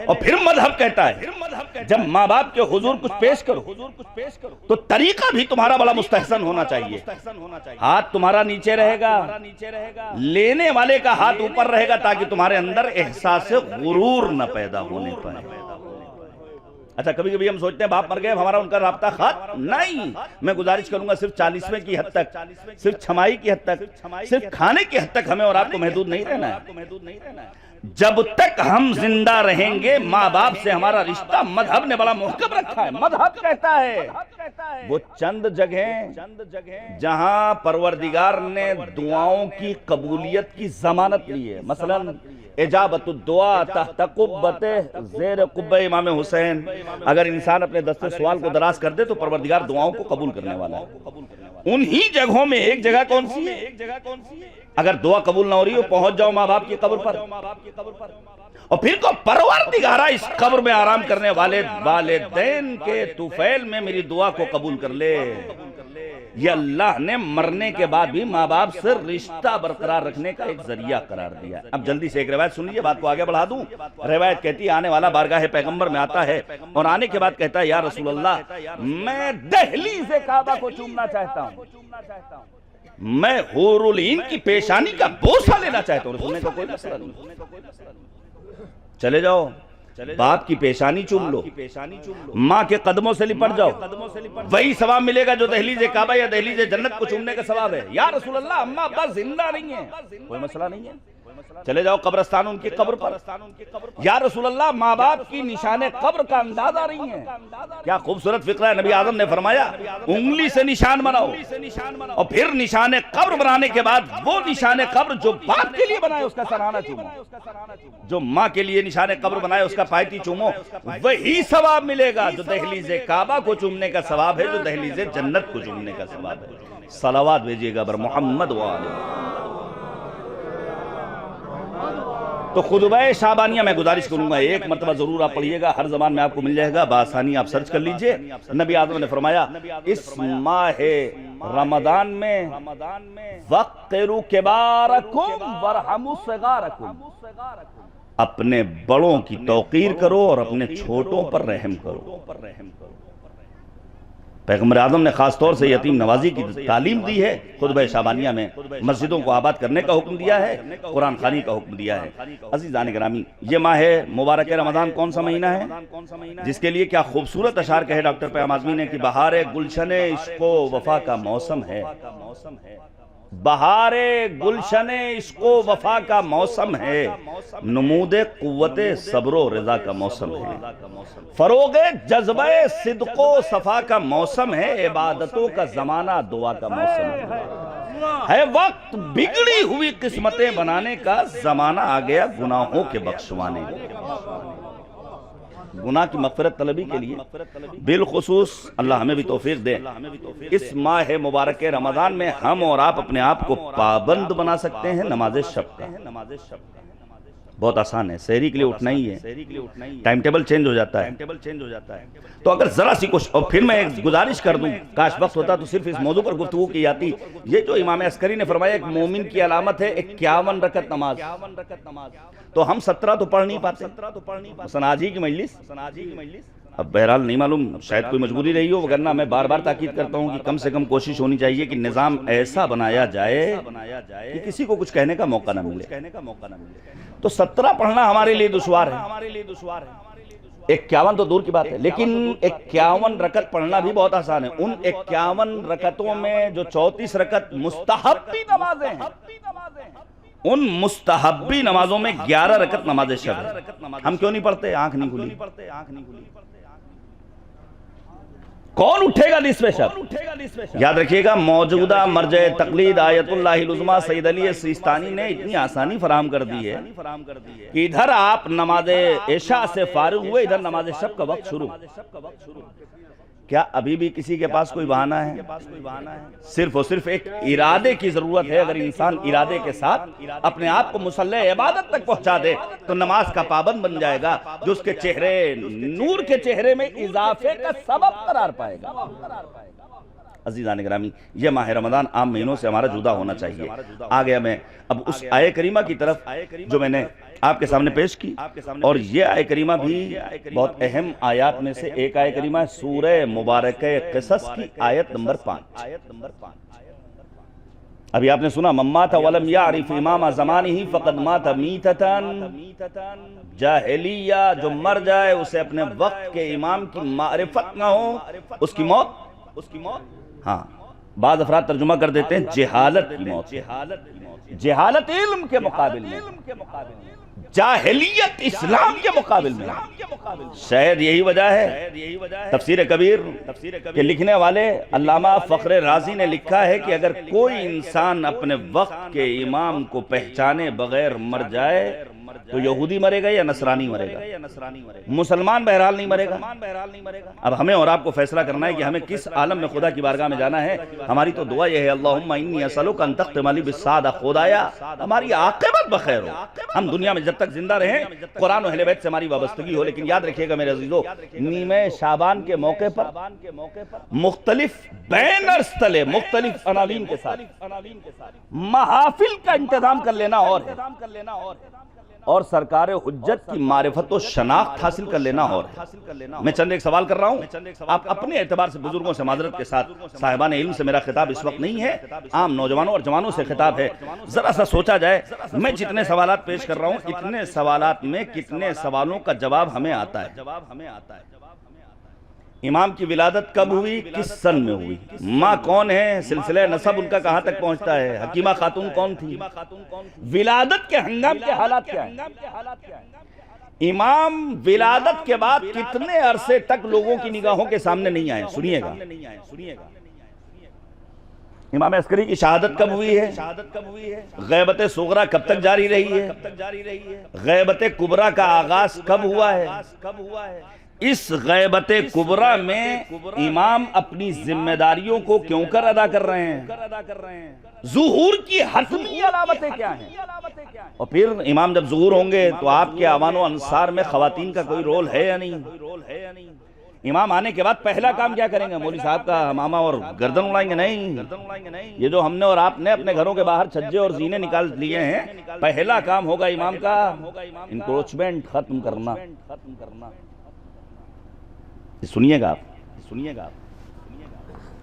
اور پھر مذہب کہتا ہے جب ماں باپ کے حضور کچھ پیش کرو تو طریقہ بھی تمہارا بڑا مستحسن ہونا چاہیے۔ ہاتھ تمہارا نیچے رہے گا، لینے والے کا ہاتھ اوپر رہے گا، تاکہ تمہارے اندر احساس غرور نہ پیدا ہونے پائے۔ اچھا، کبھی کبھی ہم سوچتے ہیں باپ مر گئے ہمارا ان کا رابطہ ختم، نہیں۔ میں گزارش کروں گا صرف 40ویں کی حد تک، صرف چھمائی کی حد تک، صرف کھانے کی حد تک ہمیں اور آپ کو محدود نہیں رہنا ہے۔ جب تک ہم زندہ رہیں گے ماں باپ سے ہمارا رشتہ مذہب نے بڑا محکم رکھا ہے۔ مذہب کہتا ہے وہ چند جگہیں جہاں پروردگار نے دعاؤں کی قبولیت کی ضمانت لی ہے، مثلا اجابت الدعاء تحت قبۃ زیر قبہ امام حسین، اگر انسان اپنے دست سوال کو دراز کر دے تو پروردگار دعاؤں کو قبول کرنے والا ہے۔ انہی جگہوں میں ایک جگہ کون سی ہے؟ اگر دعا قبول نہ ہو رہی ہو، پہنچ جاؤ ماں باپ کی قبر پر، اور پھر کو پروردگارہ اس قبر میں آرام کرنے والے والدین کے طفیل میں میری دعا کو قبول کر لے۔ یہ اللہ نے مرنے کے بعد بھی ماں باپ سے رشتہ برقرار رکھنے کا ایک ذریعہ قرار دیا ہے۔ اب جلدی سے ایک روایت سن لیجیے، بات کو آگے بڑھا دوں۔ روایت کہتی ہے آنے والا بارگاہ پیغمبر میں آتا ہے اور آنے کے بعد کہتا ہے یا رسول اللہ میں دہلیز کعبہ کو چومنا چاہتا ہوں، میں حور العین کی پیشانی کا بوسہ لینا چاہتا ہوں۔ رسول نے کہا کوئی مسئلہ نہیں، چلے جاؤ باپ کی پیشانی چوم لو، ماں کے قدموں سے لپٹ جاؤ، وہی ثواب ملے گا جو دہلیز کعبہ یا دہلیز جنت کو چومنے کا ثواب ہے۔ یا رسول اللہ اماں ابا زندہ نہیں ہیں، کوئی مسئلہ نہیں ہے، چلے جاؤ قبرستان ان کی قبر پر۔ یا رسول اللہ ماں باپ کی نشان قبر کا اندازہ نہیں ہے۔ کیا خوبصورت فقرہ ہے، نبی اعظم نے فرمایا انگلی سے نشان بناؤ اور پھر نشان قبر بنانے کے بعد وہ نشان قبر جو باپ کے لیے بنائے اس کا سرانہ چومو، جو ماں کے لیے نشان قبر بنائے اس کا پائتی چومو، وہی ثواب ملے گا جو دہلیز کعبہ کو چومنے کا ثواب ہے، جو دہلیز جنت کو چومنے کا ثواب ہے۔ صلوات بھیجیے گا بر محمد وآلہ۔ تو خطبہ شعبانیہ میں گزارش کروں گا ایک مرتبہ ضرور آپ پڑھیے گا، ہر زبان میں آپ کو مل جائے گا، بآسانی آپ سرچ کر لیجئے۔ نبی اعظم نے فرمایا اس ماہ رمضان میں وقروا کبارکم وارحموا صغارکم، اپنے بڑوں کی توقیر کرو اور اپنے چھوٹوں پر رحم کرو۔ پیغمبر اعظم نے خاص طور سے یتیم نوازی کی تعلیم دی ہے، خطبہ شعبانیہ میں مسجدوں کو آباد کرنے کا حکم دیا ہے، قرآن خوانی کا حکم دیا ہے۔ عزیزان گرامی، یہ ماہ مبارک رمضان کون سا مہینہ ہے جس کے لیے کیا خوبصورت اشعار کہے ڈاکٹر پیام اعظمی نے کہ بہار گلشن عشق و وفا کا موسم ہے، بہار گلشن عشق و وفا کا موسم ہے، نمود قوت صبر و رضا کا موسم ہے، فروغ جذبہ صدق و صفا کا موسم ہے، عبادتوں کا زمانہ دعا کا موسم ہے وقت بگڑی ہوئی قسمتیں بنانے کا زمانہ آ گیا گناہوں کے بخشوانے، گناہ کی مغفرت طلبی کے لیے بالخصوص اللہ ہمیں بھی توفیق دے۔ اس ماہ مبارک رمضان میں ہم اور آپ اپنے آپ کو پابند بنا سکتے ہیں نماز شب کا۔ بہت آسان ہے، سحری کے لیے اٹھنا ہی ہے، ٹائم ٹیبل چینج ہو جاتا ہے۔ تو اگر ذرا سی کوشش، اور پھر میں ایک گزارش کر دوں، کاش وقت ہوتا تو صرف اس موضوع پر گفتگو کی جاتی۔ یہ جو امام عسکری نے فرمایا ایک مومن کی علامت ہے 51 رکعت نماز، تو ہم 17 تو پڑھ نہیں پاتے، مثلا آج ہی کی مجلس، اب بہرحال نہیں معلوم شاید کوئی مجبوری رہی ہو، وگرنہ میں بار بار تاکید کرتا ہوں کہ کم سے کم کوشش ہونی چاہیے کہ نظام ایسا بنایا جائے کہ کسی کو کچھ کہنے کا موقع نہ ملے۔ تو 17 پڑھنا ہمارے لیے دشوار ہے، 51 تو دور کی بات ہے، لیکن 51 رکعت پڑھنا بھی بہت آسان ہے۔ ان 51 رکعتوں میں جو 34 رکعت مستحبی نمازیں ہیں، ان مستحبی نمازوں میں 11 رکعت نماز شب ہے۔ ہم کیوں نہیں پڑھتے؟ آنکھ نہیں کھلی۔ کون اٹھے گا نصف شب؟ یاد رکھیے گا موجودہ مرجع تقلید آیت اللہ العظمیٰ سید علی سیستانی نے اتنی آسانی فراہم کر دی ہے کہ ادھر آپ نماز عشاء سے فارغ ہوئے، ادھر نماز شب کا وقت شروع۔ کیا ابھی بھی کسی کے پاس کوئی بہانہ ہے؟ صرف اور صرف ایک ارادے کی ضرورت ہے۔ اگر انسان ارادے کے ساتھ اپنے آپ کو مصلی عبادت تک پہنچا دے تو نماز کا پابند بن جائے گا، جو اس کے چہرے نور کے چہرے میں اضافے کا سبب قرار پائے گا۔ عزیزان گرامی، یہ ماہ رمضان عام مہینوں سے ہمارا جدا ہونا چاہیے۔ آ گیا میں اب اس آیہ کریمہ کی طرف جو میں نے آپ کے سامنے پیش کی، اور یہ آیہ کریمہ بھی بہت اہم آیات میں سے ایک آیہ کریمہ ہے، سورہ مبارکہ قصص کی آیت نمبر 5۔ ابھی آپ نے سنا مَمَّاتَ وَلَمْ يَعْرِفْ إِمَامَ زَمَانِهِ فَقَدْ مَاتَ مِيتَةً، جاہلیہ جو مر جائے اسے اپنے وقت کے امام کی معرفت نہ ہو، اس کی موت، ہاں بعض افراد ترجمہ کر دیتے ہیں جہالت کی موت، جہالت علم کے مقابل میں، جاہلیت اسلام کے مقابل میں۔ شاید یہی وجہ ہے تفسیر کبیر کے لکھنے والے علامہ فخر رازی نے لکھا ہے کہ اگر کوئی انسان اپنے وقت کے امام کو پہچانے بغیر مر جائے تو یہودی مرے گا یا نصرانی مرے گا؟ مسلمان بہرحال نہیں مرے گا۔ اب ہمیں اور آپ کو فیصلہ کرنا ہے کہ ہمیں کس عالم میں خدا کی بارگاہ میں جانا ہے۔ ہماری تو دعا یہ ہے اللہم انی اسألک ان تختم لی بالسعادہ، خدایا ہماری عاقبت بخیر ہو، ہم دنیا میں جب تک زندہ رہیں قرآن و اہل بیت سے ہماری وابستگی ہو۔ لیکن یاد رکھیے گا میرے عزیزو، نیمہ شعبان کے موقع پر مختلف بینرز تلے مختلف عناوین کے ساتھ محافل کا انتظام کر لینا اور سرکار حجت کی معرفت و شناخت حاصل کر لینا اور میں چند ایک سوال کر رہا ہوں، آپ اپنے اعتبار سے بزرگوں سے معذرت کے ساتھ، صاحبان علم سے میرا خطاب اس وقت نہیں ہے، عام نوجوانوں اور جوانوں سے خطاب ہے۔ ذرا سا سوچا جائے، میں جتنے سوالات پیش کر رہا ہوں اتنے سوالات میں کتنے سوالوں کا جواب ہمیں آتا ہے؟ امام کی ولادت کب ہوئی، کس سن میں ہوئی، ماں کون ہے، سلسلہ نسب ان کا کہاں تک پہنچتا ہے، حکیمہ خاتون کون تھی، ولادت کے ہنگام کے حالات کیا ہیں، امام ولادت کے بعد کتنے عرصے تک لوگوں کی نگاہوں کے سامنے نہیں آئے۔ سنیے گا، امام عسکری کی شہادت کب ہوئی ہے، غیبت صغرا کب تک جاری رہی ہے، غیبت کبریٰ کا آغاز کب ہوا ہے، اس غیبت کبریٰ میں امام اپنی ذمہ داریوں کو کیوں کر ادا کر رہے ہیں، ظہور کی حتمی علامتیں کیا ہیں، اور پھر امام جب ظہور ہوں گے تو آپ کے اعوان و انصار میں خواتین کا کوئی رول ہے یا نہیں؟ امام آنے کے بعد پہلا کام کیا کریں گے؟ مولوی صاحب کا امامہ اور گردن اڑائیں گے؟ نہیں، یہ جو ہم نے اور آپ نے اپنے گھروں کے باہر چھجے اور زینے نکال لیے ہیں، پہلا کام ہوگا امام کا انکروچمنٹ ختم کرنا۔ سنیے گا آپ،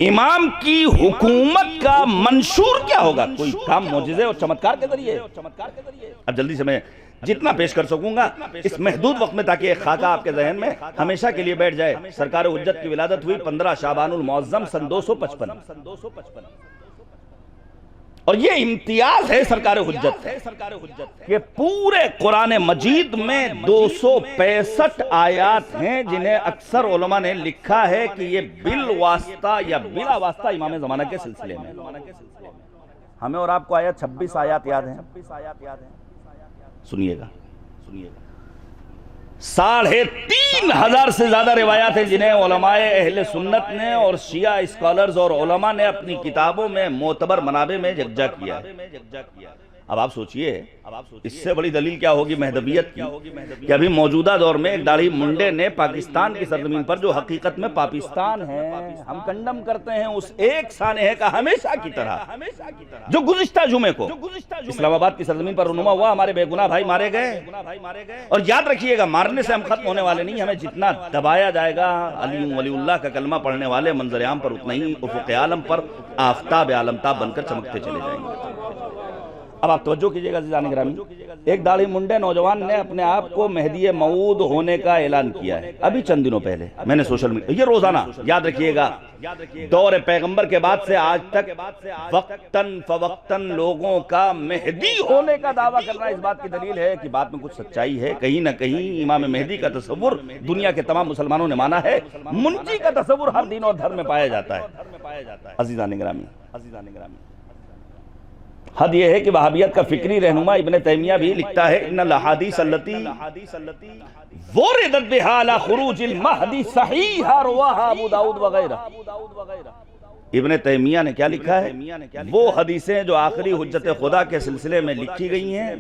امام کی حکومت کا منشور کیا ہوگا؟ کوئی کام معجزے اور چمتکار کے ذریعے؟ اب جلدی سے میں جتنا پیش کر سکوں گا اس محدود وقت میں، تاکہ ایک خاکہ آپ کے ذہن میں ہمیشہ کے لیے بیٹھ جائے۔ سرکار حجت کی ولادت ہوئی 15 شعبان المعظم سن 255، اور یہ امتیاز ہے سرکار حجت کہ پورے قرآن مجید میں 265 آیات ہیں جنہیں اکثر علماء نے لکھا ہے کہ یہ بالواسطہ یا بلا واسطہ امام زمانہ کے سلسلے میں۔ ہمیں اور آپ کو آیت 26 آیات یاد ہیں، سنیے گا، 3,500 سے زیادہ روایات ہیں جنہیں علماء اہل سنت نے اور شیعہ اسکالرز اور علماء نے اپنی کتابوں میں معتبر منابع میں یکجا کیا۔ اب آپ سوچئے اس سے بڑی دلیل کیا ہوگی مہدویت کی، کہ ابھی موجودہ دور میں ایک داڑھی منڈے نے پاکستان کی سرزمین پر، جو حقیقت میں پاکستان ہے، ہم کنڈم کرتے ہیں اس ایک سانحے کا ہمیشہ کی طرح جو گزشتہ جمعے کو اسلام آباد کی سرزمین پر رونما ہوا، ہمارے بے گناہ بھائی مارے گئے۔ اور یاد رکھیے گا، مارنے سے ہم ختم ہونے والے نہیں، ہمیں جتنا دبایا جائے گا علی ولی اللہ کا کلمہ پڑھنے والے منظر عام پر اتنا ہی افق عالم پر آفتاب عالمتاب بن کر چمکتے چلے جائیں گے۔ اب آپ توجہ کیجئے گا عزیزان گرامی، ایک داڑھی منڈے نوجوان نے اپنے آپ کو مہدی موعود ہونے کا اعلان کیا ہے ابھی چند دنوں پہلے، میں نے سوشل میڈیا، یہ روزانہ یاد رکھیے گا، دور پیغمبر کے بعد سے آج تک وقتاً فوقتاً لوگوں کا مہدی ہونے کا دعویٰ کرنا اس بات کی دلیل ہے کہ بات میں کچھ سچائی ہے۔ کہیں نہ کہیں امام مہدی کا تصور دنیا کے تمام مسلمانوں نے مانا ہے، منجی کا تصور ہر دین اور دھرم میں پایا جاتا ہے۔ عزیزان گرامی، حد یہ ہے کہ وہابیت کا فکری رہنما ابن تیمیہ بھی لکھتا ہے ان الاحادیث التي وردت بها على خروج المہدی صحیح رواها ابو داؤد وغیرہ۔ ابن تیمیہ نے کیا لکھا ہے؟ وہ حدیثیں جو آخری حجت خدا کے سلسلے میں لکھی گئی ہیں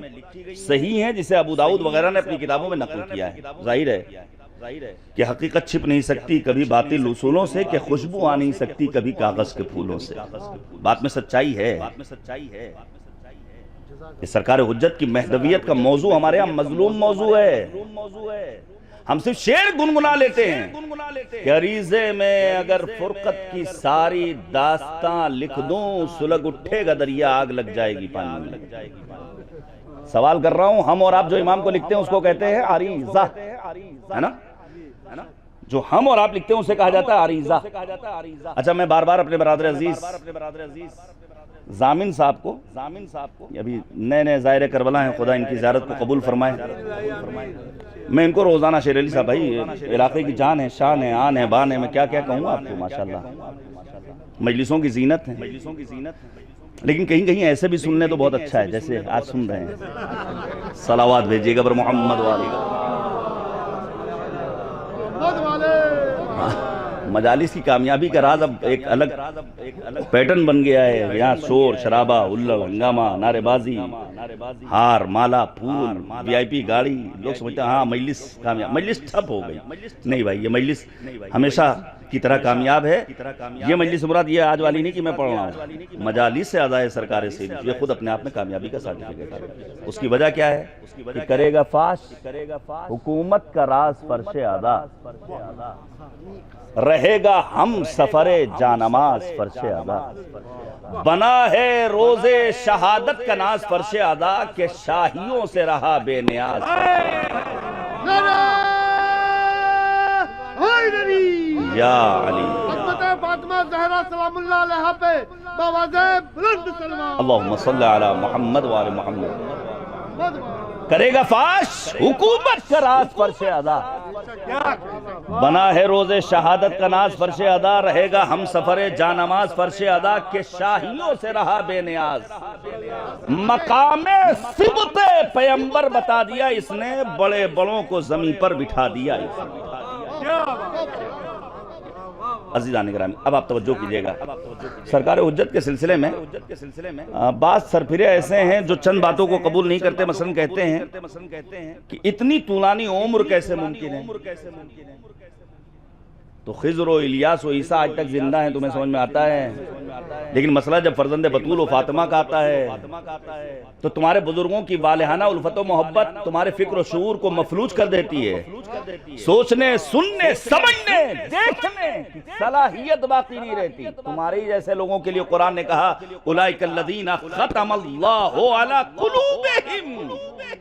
صحیح ہیں، جسے ابو داؤد وغیرہ نے اپنی کتابوں میں نقل کیا ہے۔ ظاہر ہے کہ حقیقت چھپ نہیں سکتی کبھی باطل اصولوں سے، کہ خوشبو آ نہیں سکتی کبھی کاغذ کے پھولوں سے۔ بات میں سچائی ہے۔ یہ سرکار حجت کی مہدویت کا موضوع ہمارے یہاں مظلوم موضوع ہے۔ ہم صرف شعر گنگنا لیتے ہیں کہ عریضے میں اگر فرقت کی ساری داستان لکھ دوں، سلگ اٹھے گا دریا، آگ لگ جائے گی پانی میں لگ جائے گی۔ سوال کر رہا ہوں، ہم اور آپ جو امام کو لکھتے ہیں اس کو کہتے ہیں عریضہ، ہے نا؟ جو ہم اور آپ لکھتے ہیں اسے کہا جاتا ہے عریضہ۔ اچھا، میں بار بار اپنے برادر عزیز ضامن صاحب کو، ابھی نئے زائر کربلا ہیں، خدا ان کی زیارت کو قبول فرمائے، میں ان کو روزانہ شیر علی صاحب بھائی علاقے کی جان ہے، شان ہے، آن ہے، بان ہے، میں کیا کہوں آپ کو، ماشاءاللہ مجلسوں کی زینت ہیں، لیکن کہیں کہیں ایسے بھی سننے تو بہت اچھا ہے، جیسے آج سن رہے ہیں صلوات بھیجیے گا پر محمد والی۔ مجالس کی کامیابی کا راز اب ایک الگ پیٹرن بن گیا ہے، یہاں شور شرابہ، ہلڑ ہنگامہ، نعرے بازی، ہار مالا پھول، وی آئی پی گاڑی، لوگ سمجھتے ہیں ہاں مجلس کامیاب، مجلس ٹھپ ہو گئی۔ نہیں بھائی، یہ مجلس ہمیشہ کی طرح کامیاب ہے۔ یہ مجلس مراد یہ آج والی نہیں کہ میں پڑھ رہا ہوں، مجالس سے آزائے سرکار سے یہ خود اپنے آپ میں کامیابی کا سرٹیفکیٹ ہے۔ اس کی وجہ کیا ہے کہ کرے گا فاش حکومت کا راز فرش ادا، رہے گا ہم سفر جانماز فرش ادا، بنا ہے روز شہادت کا ناز فرش ادا، کہ شاہیوں سے رہا بے نیاز۔ یا علی حضرت فاطمہ زہرا سلام اللہ علیہ پہ بآوازِ بلند سلوات۔ اللہم صلی علی محمد وآل محمد۔ کرے گا فاش حکومت کا راز فرش ادا، بنا ہے روز شہادت کا ناز فرش ادا، رہے گا ہم سفر جانماز فرش ادا، کہ شاہیوں سے رہا بے نیاز۔ مقام صبت پیمبر بتا دیا اس نے، بڑے بڑوں کو زمین پر بٹھا دیا اس نے۔ عزیزان گرامی، اب آپ توجہ کیجئے گا، سرکار حجت کے سلسلے میں بعض سرپھرے ایسے ہیں جو چند باتوں کو قبول نہیں کرتے، مثلا کہتے ہیں کہ اتنی طولانی عمر کیسے ممکن ہے؟ تو خضر و الیاس و عیسیٰ آج تک زندہ ہیں، تمہیں سمجھ میں آتا ہے؟ لیکن مسئلہ جب فرزند بطول و فاطمہ کا آتا ہے تو تمہارے بزرگوں کی والہانہ الفت و محبت تمہارے فکر و شعور کو مفلوج کر دیتی ہے، سوچنے، سننے، سمجھنے، دیکھنے کی صلاحیت باقی نہیں رہتی۔ تمہارے جیسے لوگوں کے لیے قرآن نے کہا اولئک الذین ختم اللہ علی قلوبہم،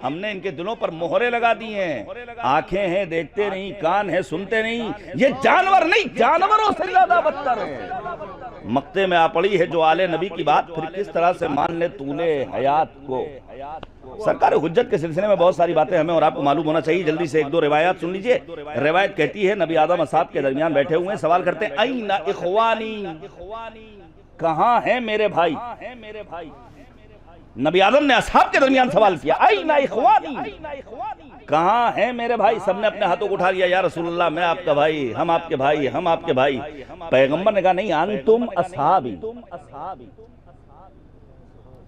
ہم نے ان کے دلوں پر مہرے لگا دی ہیں، آنکھیں ہیں دیکھتے نہیں، کان ہیں سنتے نہیں، یہ جانور نہیں، جانوروں سے زیادہ بدتر ہے۔ مقطع میں آ پڑی ہے جو آل نبی کی بات، پھر کس طرح سے مان لے طول حیات کو۔ سرکار حجت کے سلسلے میں بہت ساری باتیں ہمیں اور آپ کو معلوم ہونا چاہیے، جلدی سے ایک دو روایات سن لیجئے۔ روایت کہتی ہے نبی آدم اصحاب کے درمیان بیٹھے ہوئے ہیں، سوال کرتے ہیں این اخوانی، کہاں ہیں میرے بھائی؟ نبی آدم نے اصحاب کے درمیان سوال کیا این اخوانی، کہاں ہیں میرے بھائی؟ سب نے اپنے ہاتھوں کو اٹھا لیا، یا رسول اللہ میں آپ کا بھائی، ہم آپ کے بھائی، ہم آپ کے بھائی۔ پیغمبر نے کہا نہیں، انتم اصحابی،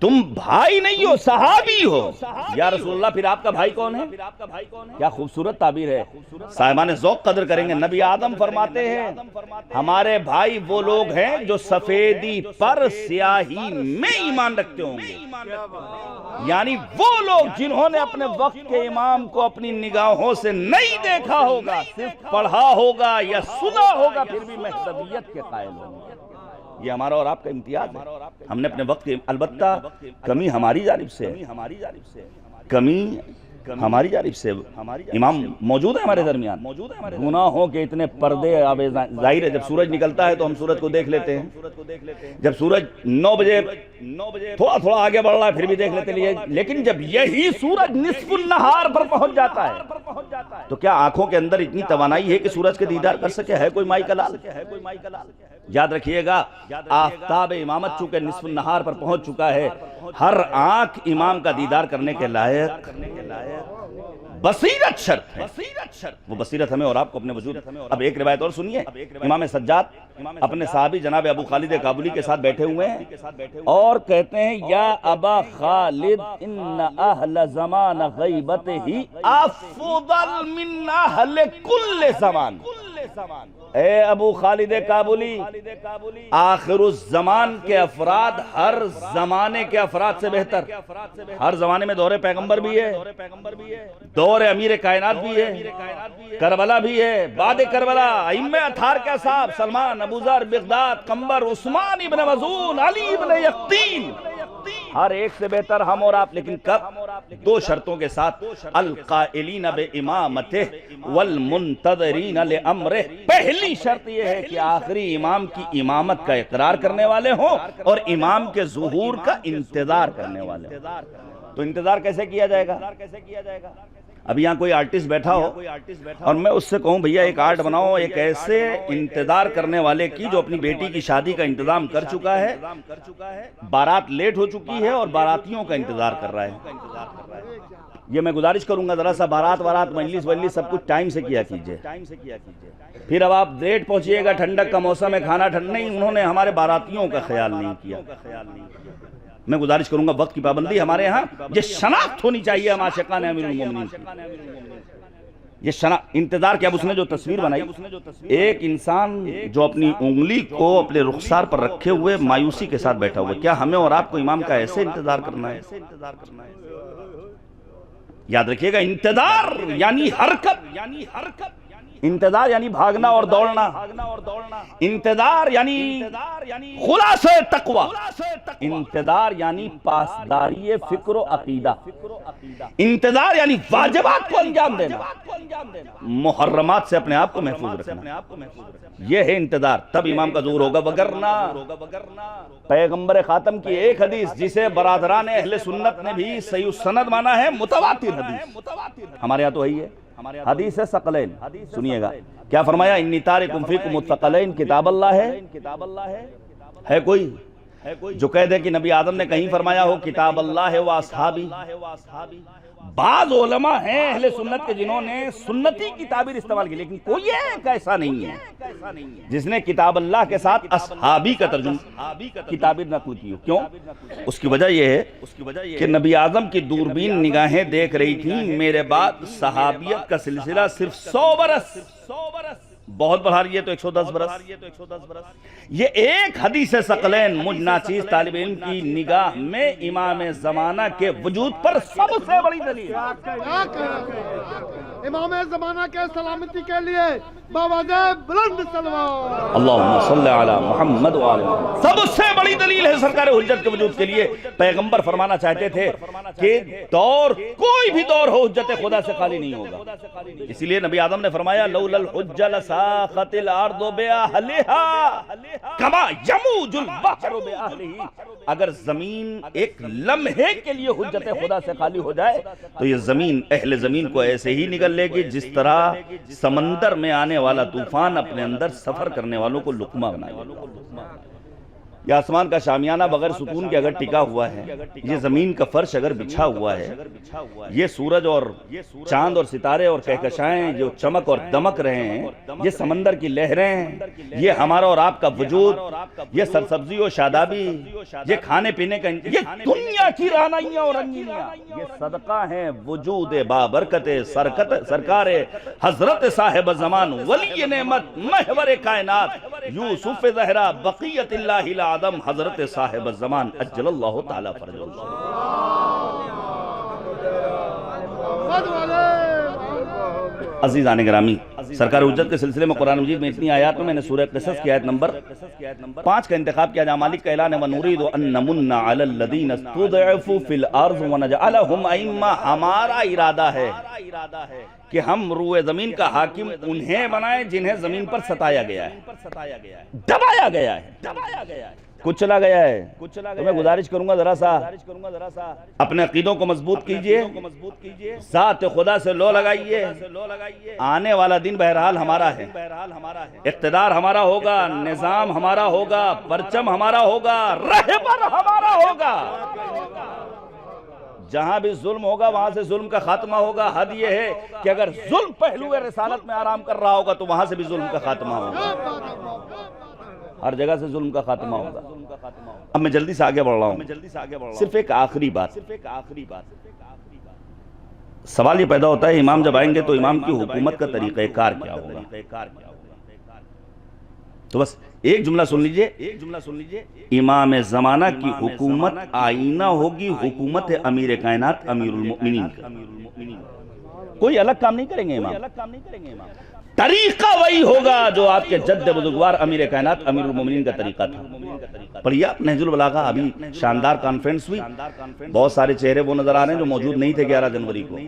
تم بھائی نہیں ہو، صحابی ہو۔ یا رسول اللہ پھر آپ کا بھائی کون ہے؟ کیا خوبصورت تعبیر ہے، صاحبان ذوق قدر کریں گے۔ نبی آدم فرماتے ہیں ہمارے بھائی وہ لوگ ہیں جو سفیدی پر سیاہی میں ایمان رکھتے ہوں گے، یعنی وہ لوگ جنہوں نے اپنے وقت کے امام کو اپنی نگاہوں سے نہیں دیکھا ہوگا، صرف پڑھا ہوگا یا سنا ہوگا، پھر بھی مہذبیت کے قائل ہوں گے۔ یہ ہمارا اور آپ کا امتیاز ہے، ہم نے اپنے وقت کے، البتہ کمی ہماری جانب سے، کمی ہماری جانب سے۔ امام موجود ہے ہمارے درمیان، گناہوں کے اتنے پردے، اب ظاہر ہے جب سورج نکلتا ہے تو ہم سورج کو دیکھ لیتے ہیں، جب سورج 9 بجے تھوڑا تھوڑا آگے بڑھ رہا ہے پھر بھی دیکھ لیتے ہیں، لیکن جب یہی سورج نصف النہار پر پہنچ جاتا ہے تو کیا آنکھوں کے اندر اتنی توانائی ہے کہ سورج کے دیدار کر سکے؟ ہے کوئی مائی کا لال؟ یاد رکھیے گا، آفتاب امامت چونکہ نصف النہار پر پہنچ چکا ہے، ہر آنکھ امام کا دیدار کرنے کے لائق بصیرت شرط ہے، وہ بصیرت ہمیں اور آپ کو اپنے وجود۔ اب ایک روایت اور سنیے، امام سجاد اپنے صحابی جناب ابو خالد کابلی کے ساتھ بیٹھے ہوئے ہیں اور کہتے ہیں یا ابا خالد ان اہل زمان غیبت ہی افضل من اہل کل زمان۔ اے ابو خالد کابلی، آخر الزمان کے افراد ہر زمانے کے افراد سے بہتر۔ ہر زمانے میں دور پیغمبر بھی ہے، دور امیر کائنات بھی ہے، کربلا بھی ہے، بعد کربلا ائمہ اطہار کے اصحاب سلمان، ابو ذر، بغداد، قنبر، عثمان ابن مظعون، علی ابن یقطین، ہر ایک سے بہتر ہم اور آپ۔ لیکن کب؟ دو شرطوں کے ساتھ، القائلین بامامتہ والمنتظرین لامرہ۔ پہلی شرط یہ ہے کہ آخری امام کی امامت کا اقرار کرنے والے ہوں اور امام کے ظہور کا انتظار کرنے والے ہوں۔ تو انتظار کیسے کیا جائے گا؟ ابھی یہاں کوئی آرٹسٹ بیٹھا ہو اور میں اس سے کہوں بھیا ایک آرٹ بناؤ ایک ایسے انتظار کرنے والے کی جو اپنی بیٹی کی شادی کا انتظام کر چکا ہے، بارات لیٹ ہو چکی ہے اور باراتیوں کا انتظار کر رہا ہے، یہ میں گزارش کروں گا ذرا سا بارات مجلس سب کچھ ٹائم سے کیا کیجئے۔ پھر اب آپ لیٹ پہنچیے گا، ٹھنڈک کا موسم ہے، کھانا ٹھنڈ نہیں، انہوں نے ہمارے باراتیوں کا خیال نہیں کیا۔ میں گزارش کروں گا وقت کی پابندی ہمارے ہاں یہ شناخت ہونی چاہیے ہم عاشقان امیر المومنین کی، یہ شناخت انتظار کیا۔ اب اس نے جو تصویر بنائی، ایک انسان جو اپنی انگلی کو اپنے رخسار پر رکھے ہوئے مایوسی کے ساتھ بیٹھا ہوا ہے، کیا ہمیں اور آپ کو امام کا ایسے انتظار کرنا ہے؟ یاد رکھیے گا انتظار یعنی حرکت، انتظار یعنی بھاگنا اور دوڑنا، انتظار یعنی خلاصہ تقوی، انتظار یعنی پاسداری فکر و عقیدہ، انتظار یعنی واجبات کو انجام دینا، محرمات سے اپنے آپ کو محفوظ رکھنا، یہ ہے انتظار، تب امام کا ظہور ہوگا۔ وگرنہ پیغمبر خاتم کی ایک حدیث جسے برادران اہل سنت نے بھی صحیح السند مانا ہے، متواتر حدیث، ہمارے یہاں تو وہی ہے، حدیث ثقلین، سنیے گا کیا فرمایا، انی تارکم فیکم الثقلین، کتاب اللہ ہے کوئی جو کہہ دے کہ نبی آدم نے کہیں فرمایا ہو کتاب اللہ و اصحابی؟ بعض علماء ہیں اہل سنت کے جنہوں نے سنتی کی تعبیر استعمال کی، لیکن کوئی ایک ایسا نہیں ہے جس نے کتاب اللہ کے ساتھ اصحابی کا ترجمہ کی تعبیر نقل کی ہو۔ کیوں؟ اس کی وجہ یہ ہے کہ نبی اعظم کی دوربین نگاہیں دیکھ رہی تھیں میرے بعد صحابیت کا سلسلہ صرف 100 برس، بہت بڑھا رہی ہے تو 110 برس۔ یہ ایک حدیث ثقلین مجھ ناچیز طالب علم کی نگاہ میں امام زمانہ کے وجود پر سب سے بڑی دلیل، امام زمانہ کے سلامتی کے لیے باوجہ بلند صلوات اللہم صلی علی محمد و آل محمد، سب سے بڑی دلیل ہے سرکار حجت کے وجود کے لیے۔ پیغمبر فرمانا چاہتے تھے کہ دور کوئی بھی دور ہو حجت خدا سے خالی نہیں ہوگا، اسی لیے نبی آدم نے فرمایا لولا الحجہ لساقت الارض بأہلہا کما یموج البحر بأہلہ، اگر زمین ایک لمحے کے لیے حجت خدا سے خالی ہو جائے تو یہ زمین اہل زمین کو ایسے ہی نگل لے گی جس طرح سمندر میں آنے والا طوفان اپنے اندر سفر کرنے والوں کو لقمہ بنائے گا۔ یہ آسمان کا شامیانہ بغیر ستون کے اگر ٹکا ہوا ہے، یہ زمین کا فرش اگر بچھا ہوا ہے، یہ سورج اور چاند اور ستارے اور کہکشائیں جو چمک اور دمک رہے ہیں، یہ سمندر کی لہریں، یہ ہمارا اور آپ کا وجود، یہ سرسبزی و شادابی، یہ کھانے پینے کا، یہ دنیا کی رہنائیاں اور رنگینیاں، یہ صدقہ ہیں وجود بابرکت سرکار حضرت صاحب زمان ولی نعمت محور کائنات یوسف زہرا بقیت اللہ آدم حضرت صاحب الزمان اجل اللہ تعالی فرجہ۔ عزیزان گرامی، سرکار حجت کے سلسلے میں قرآن مجید میں اتنی آیات میں نے سورہ قصص کی آیت نمبر 5 کا انتخاب کیا، جہاں مالک کا اعلان ہے وَنُرِيدُ أَن نَّمُنَّ عَلَى الَّذِينَ اسْتُضْعِفُوا فِي الْأَرْضِ وَنَجْعَلَهُمْ أَئِمَّةً، ہمارا ارادہ ہے کہ ہم روئے زمین کا حاکم انہیں بنائیں جنہیں زمین پر ستایا گیا ہے، دبایا گیا ہے، کچلا گیا ہے۔ تو میں گزارش کروں گا ذرا سا اپنے عقیدوں کو مضبوط کیجئے، ذات خدا سے لو لگائیے، آنے والا دن بہرحال ہمارا ہے، اقتدار ہمارا ہوگا، نظام ہمارا ہوگا، پرچم ہمارا ہوگا، رہبر ہمارا ہوگا، جہاں بھی ظلم ہوگا وہاں سے ظلم کا خاتمہ ہوگا۔ حد یہ ہے کہ اگر ظلم پہلو رسالت میں آرام کر رہا ہوگا تو وہاں سے بھی ظلم کا خاتمہ ہوگا، ہر جگہ سے ظلم کا خاتمہ ہوگا۔ اب میں جلدی سے آگے بڑھ رہا ہوں، صرف ایک آخری بات، سوال یہ پیدا ہوتا ہے امام جب آئیں گے تو امام کی حکومت کا طریقہ کار کیا ہوگا؟ تو بس ایک جملہ سن لیجئے، امام زمانہ کی حکومت آئینہ ہوگی حکومت امیر کائنات امیر المؤمنین کا، کوئی الگ کام نہیں کریں گے امام، طریقہ وہی ہوگا جو آپ کے جد بزرگوار امیر کائنات امیر المومنین کا طریقہ تھا۔ پڑھیے آپ نہج البلاغہ، ابھی شاندار کانفرنس ہوئی، بہت سارے چہرے وہ نظر آ رہے ہیں جو موجود نہیں تھے 11 جنوری کو۔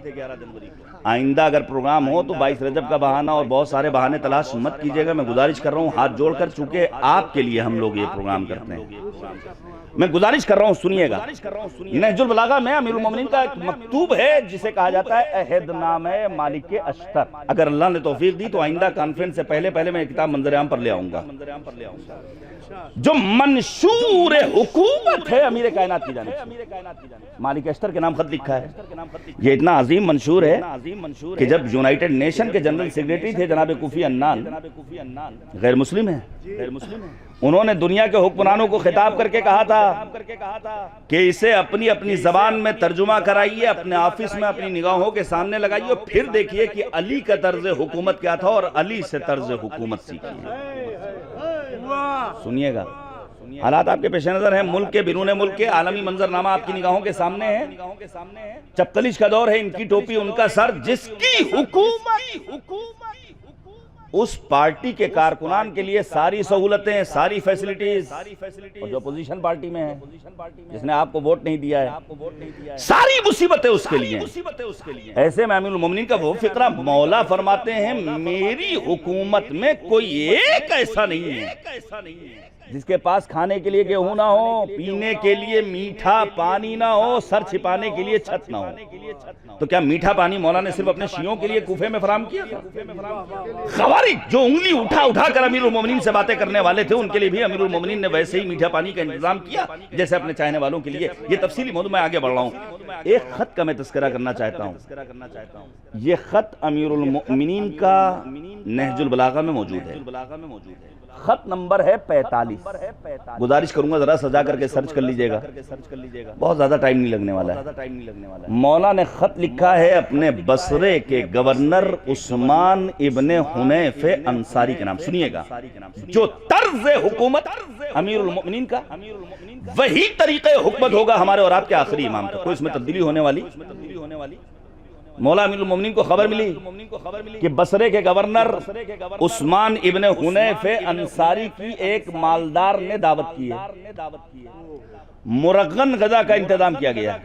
آئندہ اگر پروگرام ہو تو 22 رجب کا بہانہ اور بہت سارے بہانے تلاش مت کیجیے گا، میں گزارش کر رہا ہوں ہاتھ جوڑ کر، چونکہ آپ کے لیے ہم لوگ یہ پروگرام کرتے ہیں، میں گزارش کر رہا ہوں سنیے گا۔ نہج البلاغہ میں امیر المومنین کا ایک مکتوب ہے جسے کہا جاتا ہے عہد نامہ مالک اشتر۔ اگر اللہ نے توفیق دی تو آئندہ کانفرنس سے پہلے میں کتاب منظر عام پر لے آؤں گا، جو منشور حکومت ہے امیر کائنات کی جانب سے۔ مالک اشتر کے نام خط لکھا ہے، یہ اتنا عظیم منشور ہے کہ جب یونائیٹڈ نیشن کے جنرل سیکریٹری تھے جناب کوفی عنان، غیر مسلم ہیں، انہوں نے دنیا کے حکمرانوں کو خطاب کر کے کہا تھا کہ اسے اپنی اپنی زبان میں ترجمہ کرائیے، اپنے آفس میں اپنی نگاہوں کے سامنے لگائیے، پھر دیکھیے کہ علی کا طرز حکومت کیا تھا اور علی سے طرز حکومت سیکھیے۔ سنیے گا، حالات آپ کے پیش نظر ہیں، ملک کے بیرون ملک کے عالمی منظرنامہ آپ کی نگاہوں کے سامنے ہے۔ چپتلش کا دور ہے، ان کی ٹوپی ان کا سر، جس کی حکومت اس پارٹی کے کارکنان کے لیے ساری سہولتیں، ساری فیسلٹیز، اور جو اپوزیشن پارٹی میں ہے، جس نے آپ کو ووٹ نہیں دیا ہے، ساری مصیبتیں اس کے لیے۔ ایسے میں امیر المومنین کا وہ فقرہ مولا فرماتے ہیں میری حکومت میں کوئی ایک ایسا نہیں ہے جس کے پاس کھانے کے لیے گیہوں نہ ہو، پینے کے لیے میٹھا پانی نہ ہو، سر چھپانے کے لیے چھت نہ ہو۔ تو کیا میٹھا پانی مولا نے صرف اپنے شیعوں کے لیے کوفے میں فراہم کیا؟ خوارج جو انگلی اٹھا کر امیر المومنین سے باتیں کرنے والے تھے، ان کے لیے بھی امیر المومنین نے ویسے ہی میٹھا پانی کا انتظام کیا جیسے اپنے چاہنے والوں کے لیے۔ یہ تفصیلی موضوع میں آگے بڑھ رہا ہوں، ایک خط کا میں تذکرہ کرنا چاہتا ہوں۔ یہ خط امیر المومنین کا نہج البلاغہ میں موجود ہے، خط نمبر ہے 45۔ گزارش کروں گا ذرا سجا کر کے سرچ کر لیجئے گا، بہت زیادہ ٹائم نہیں لگنے والا ہے۔ مولا نے خط لکھا ہے اپنے بصرے کے گورنر عثمان ابن حنیف انصاری کے نام۔ سنیے گا، جو طرز حکومت امیر المومنین کا، وہی طریقہ حکومت ہوگا ہمارے اور آپ کے آخری امام کا، کوئی اس میں تبدیلی ہونے والی۔ مولا امیر المومنین کو خبر ملی کہ بصرے کے گورنر عثمان ابن حنیف انصاری کی ایک مالدار نے دعوت کی ہے، مرغن غذا کا انتظام کیا گیا،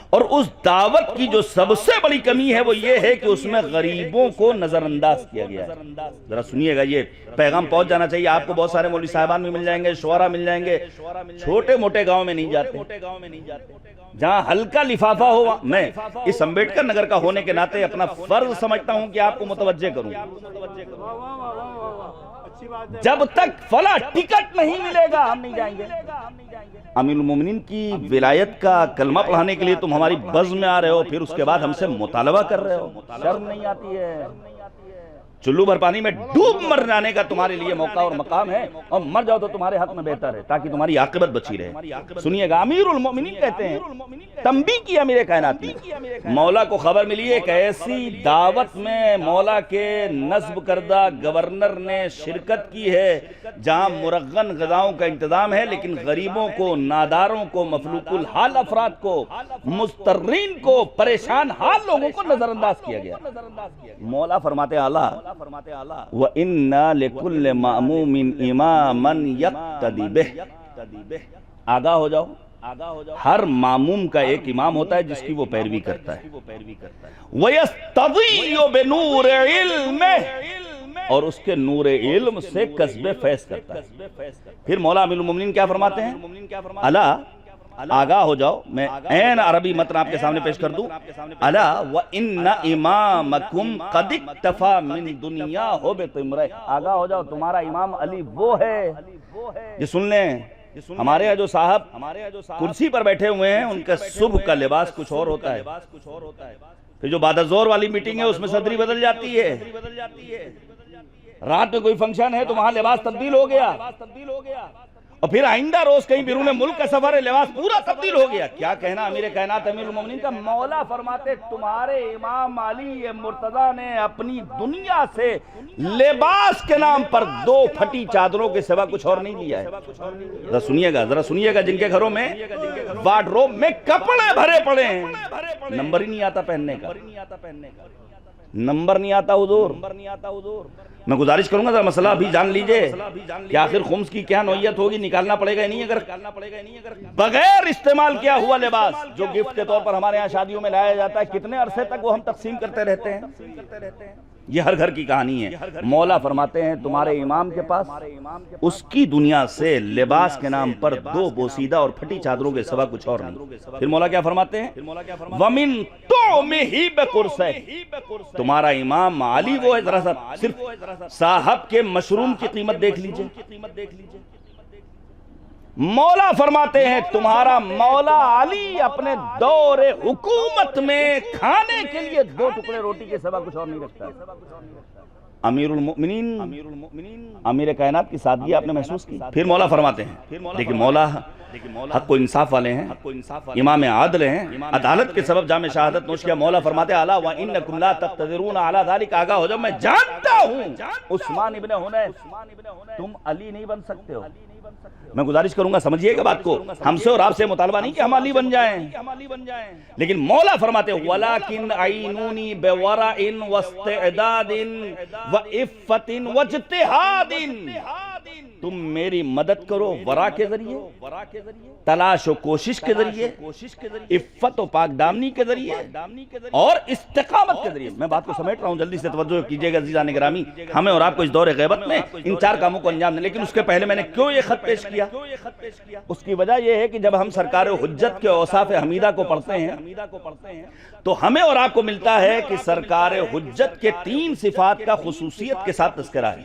اور اس دعوت کی جو سب سے بڑی کمی ہے وہ یہ ہے کہ اس میں غریبوں کو نظر انداز کیا گیا ہے۔ ذرا سنیے گا، یہ پیغام پہنچ جانا چاہیے آپ کو، بہت سارے مولوی صاحبان بھی مل جائیں گے، شعراء مل جائیں گے، چھوٹے موٹے گاؤں میں نہیں جاتے، جہاں ہلکا لفافہ ہو۔ میں اس امبیڈکر نگر کا ہونے کے ناطے اپنا فرض سمجھتا ہوں کہ آپ کو متوجہ کروں، جب تک فلاں ٹکٹ نہیں ملے گا ہم نہیں جائیں گے۔ امیر المومنین کی ولایت کا کلمہ پڑھانے کے لیے تم ہماری بز میں آ رہے ہو، پھر اس کے بعد ہم سے مطالبہ کر رہے ہو، شرم نہیں آتی ہے؟ چلو بھر پانی میں ڈوب مر جانے کا تمہارے لیے موقع اور مقام ہے، اور مر جاؤ تو تمہارے حق میں بہتر ہے تاکہ تمہاری عاقبت بچی رہے۔ سنیے گا، امیر المومنین کہتے ہیں، تنبیہ کی امیر کائنات میں مولا کو خبر ملی ایک ایسی دعوت میں مولا کے نصب کردہ گورنر نے شرکت کی ہے جہاں مرغن غذاؤں کا انتظام ہے، لیکن غریبوں کو، ناداروں کو، مفلوق الحال افراد کو، مضطرین کو، پریشان حال لوگوں کو نظر انداز کیا گیا۔ مولا فرماتے اعلیٰ وَإِنَّا لِكُلِّ مَأْمُومٍ إِمَامًا يَقْتَدِي بِهِ، آگاہ ہو جاؤ، ہر معموم کا ایک امام ہوتا ہے جس کی وہ پیروی کرتا ہے۔ وَيَسْتَضِيُّ بِنُورِ عِلْمِهِ، اور اس کے نور علم سے کسب فیض کرتا ہے۔ پھر مولا امیر المومنین کیا فرماتے ہیں؟ الا، آگاہ ہو جاؤ، میں عین عربی متن آپ کے سامنے پیش کر دوں، الا وَإِنَّ إِمَامَكُمْ قَدْ اكْتَفَى مِنْ دُنْيَاهُ بِطِمْرِهِ، آگاہ ہو جاؤ، تمہارا امام علی وہ ہے۔ یہ سن لیں، ہمارے یہاں جو صاحب کرسی پر بیٹھے ہوئے ہیں ان کا صبح کا لباس کچھ اور ہوتا ہے، پھر جو بعد الظہر والی میٹنگ ہے اس میں صدری بدل جاتی ہے، رات میں کوئی فنکشن ہے تو وہاں لباس تبدیل ہو گیا، اور پھر آئندہ روز کہیں بیرون ملک کا سفر ہے، لباس پورا تبدیل ہو گیا۔ کیا کہنا امیر کائنات امیر المومنین کا؟ مولا فرماتے تمہارے امام علی مرتضیٰ نے اپنی دنیا سے لباس کے نام پر 2 پھٹی چادروں کے سوا کچھ اور نہیں لیا ہے۔ ذرا سنیے گا، جن کے گھروں میں وارڈروب میں کپڑے بھرے پڑے ہیں، نمبر ہی نہیں آتا پہننے کا، نمبر نہیں آتا حضور. میں گزارش کروں گا ذرا مسئلہ بھی جان لیجئے کہ آخر خمس کی کیا نوعیت ہوگی, نکالنا پڑے گا نہیں. اگر بغیر استعمال کیا ہوا لباس جو گفٹ کے طور پر ہمارے ہاں شادیوں میں لایا جاتا ہے, کتنے عرصے تک وہ ہم تقسیم کرتے رہتے ہیں. یہ ہر گھر کی کہانی ہے. مولا فرماتے ہیں تمہارے امام کے پاس اس کی دنیا سے لباس کے نام پر 2 بوسیدہ اور پھٹی چادروں کے سوا کچھ اور نہیں. پھر مولا کیا فرماتے ہیں, وَمِن تُعْمِهِ بِقُرْسِهِ, تمہارا امام علی وہ ہے, ذرا سا صرف صاحب کے مشروم کی قیمت دیکھ لیجئے. مولا فرماتے ہیں تمہارا مولا علی اپنے دور حکومت میں کھانے کے لیے 2 ٹکڑے روٹی کے سوا کچھ اور نہیں رکھتا ہے. امیر المؤمنین, امیر کائنات کی سادگی آپ نے محسوس کی. پھر مولا فرماتے ہیں لیکن مولا حق و انصاف والے ہیں, امام عادل ہیں, عدالت کے سبب جام شہادت نوش کیا. مولا فرماتے ہیں الا وانکم لا تقتدرون علی ذلک, آگاہ ہو جاؤ میں جانتا ہوں عثمان ابن حنیف تم علی نہیں بن سکتے ہو. میں گزارش کروں گا سمجھیے گا بات کو, ہم سے اور آپ سے مطالبہ نہیں کہ ہم علی بن جائیں, لیکن مولا فرماتے ہیں وَلَكِنْ عَيْنُونِي بِوَرَعٍ وَاسْتِعْدَادٍ وَإِفَّةٍ وَاجْتِهَادٍ, تم میری مدد کرو ورا کے ذریعے, تلاش و کوشش کے ذریعے, عفت و پاک دامنی کے ذریعے اور استقامت کے ذریعے. میں بات کو سمیٹ رہا ہوں, جلدی سے توجہ کیجئے گا عزیزان گرامی. ہمیں اور آپ کو اس دور غیبت میں ان 4 کاموں کو انجام دیں. لیکن اس کے پہلے میں نے کیوں یہ خط پیش کیا, اس کی وجہ یہ ہے کہ جب ہم سرکار حجت کے اوصاف حمیدہ کو پڑھتے ہیں تو ہمیں اور آپ کو ملتا ہے کہ سرکار حجت کے 3 صفات کا خصوصیت کے ساتھ تذکرہ ہے.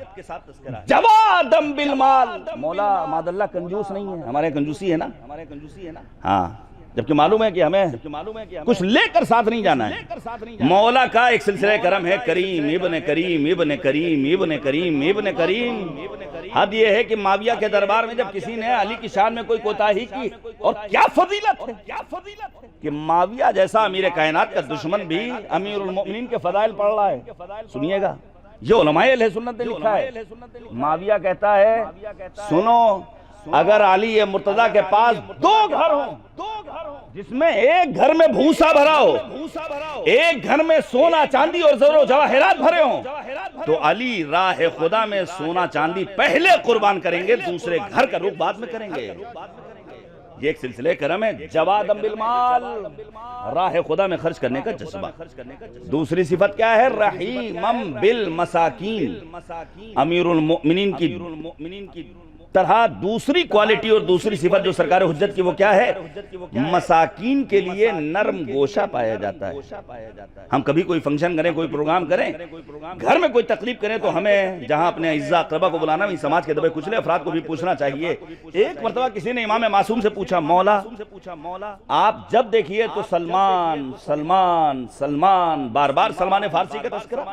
جوادم بالمال, مولا ماد اللہ کنجوس نہیں ہے, ہمارے کنجوسی ہے نا, ہاں, جبکہ معلوم ہے کہ ہمیں کچھ لے کر ساتھ نہیں جانا ہے. مولا کا ایک سلسلہ کرم ہے, کریم ابن کریم ابن کریم ابن کریم ابن کریم. حد یہ ہے کہ معاویہ کے دربار میں جب کسی نے علی کی شان میں کوئی کوتاہی کی, اور کیا فضیلت ہے کہ معاویہ جیسا امیر کائنات کا دشمن بھی امیر المؤمنین کے فضائل پڑھ رہا ہے. سنیے گا, یہ علماء اہل سنت نے لکھا ہے. معاویہ کہتا ہے سنو, اگر علی مرتضیٰ کے پاس 2 گھر ہوں جس میں ایک گھر میں بھوسا بھرا ہو, ایک گھر میں سونا چاندی اور زر و جواہرات بھرے ہوں, تو علی راہ خدا میں سونا چاندی پہلے قربان کریں گے, دوسرے گھر کا رخ بعد میں کریں گے. یہ ایک سلسلہ کرم ہے, جوادم بالمال, راہ خدا میں خرچ کرنے کا جذبہ. دوسری صفت کیا ہے, رحیمم بالمساکین, امیر المؤمنین کی طرح دوسری کوالٹی اور دوسری صفت جو سرکار حجت کی وہ کیا ہے, مساکین کے لیے نرم گوشہ پایا جاتا ہے. ہم کبھی کوئی فنکشن کریں, کوئی پروگرام کریں, گھر میں کوئی تقریب کریں تو ہمیں جہاں اپنے اعزاء اقربا کو بلانا, وہیں سماج کے دبے کچلے افراد کو بھی پوچھنا چاہیے. ایک مرتبہ کسی نے امام معصوم سے پوچھا, مولا آپ جب دیکھیے تو سلمان سلمان سلمان, بار بار سلمان فارسی کا تذکرہ.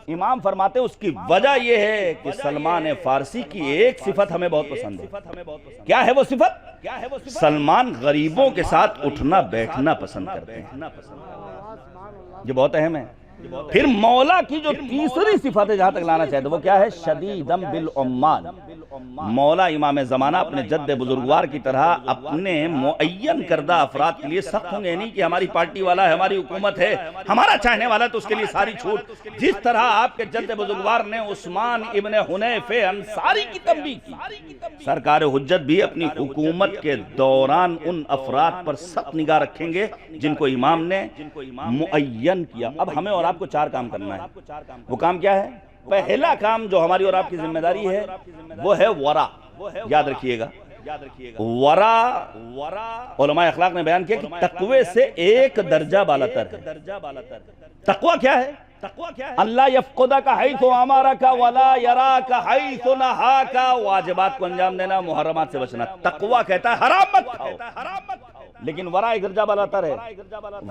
امام فرماتے اس کی وجہ یہ ہے کہ سلمان فارسی کی ایک صفت ہمیں بہت پسند ہے. کیا ہے وہ صفت, سلمان غریبوں کے ساتھ اٹھنا بیٹھنا پسند کرتے ہیں. یہ بہت اہم ہے. پھر مولا کی جو تیسری صفت ہے جہاں تک لانا چاہتے وہ کیا ہے, شدیدم بالعمال. مولا امام زمانہ اپنے جد بزرگوار کی طرح اپنے معین کردہ افراد کے لیے سخت ہوں گے نہیں کہ ہماری پارٹی والا ہے, ہماری حکومت ہے, ہمارا چاہنے والا تو اس کے لیے ساری چھوٹ. جس طرح آپ کے جد بزرگوار نے عثمان ابن حنیف انصاری کی تنبیہ کی, سرکار حجت بھی اپنی حکومت کے دوران ان افراد پر سخت نگاہ رکھیں گے جن کو امام نے معین کیا. اب ہمیں اور آپ کو 4 کام کرنا ہے. وہ کام کیا ہے, پہلا کام جو ہماری اور آپ کی ذمہ داری ہے وہ ہے ورا. یاد رکھیے گا, ورا علماء اخلاق نے بیان کیا کہ تقوی سے ایک درجہ بالاتر ہے. تقوی کیا ہے, اللہ یفقدک حیث امرک ولا یراک حیث نہاک, واجبات کو انجام دینا, محرمات سے بچنا. تقوی کہتا ہے حرام مت کھاؤ, لیکن ورا ایک درجہ بالاتر ہے.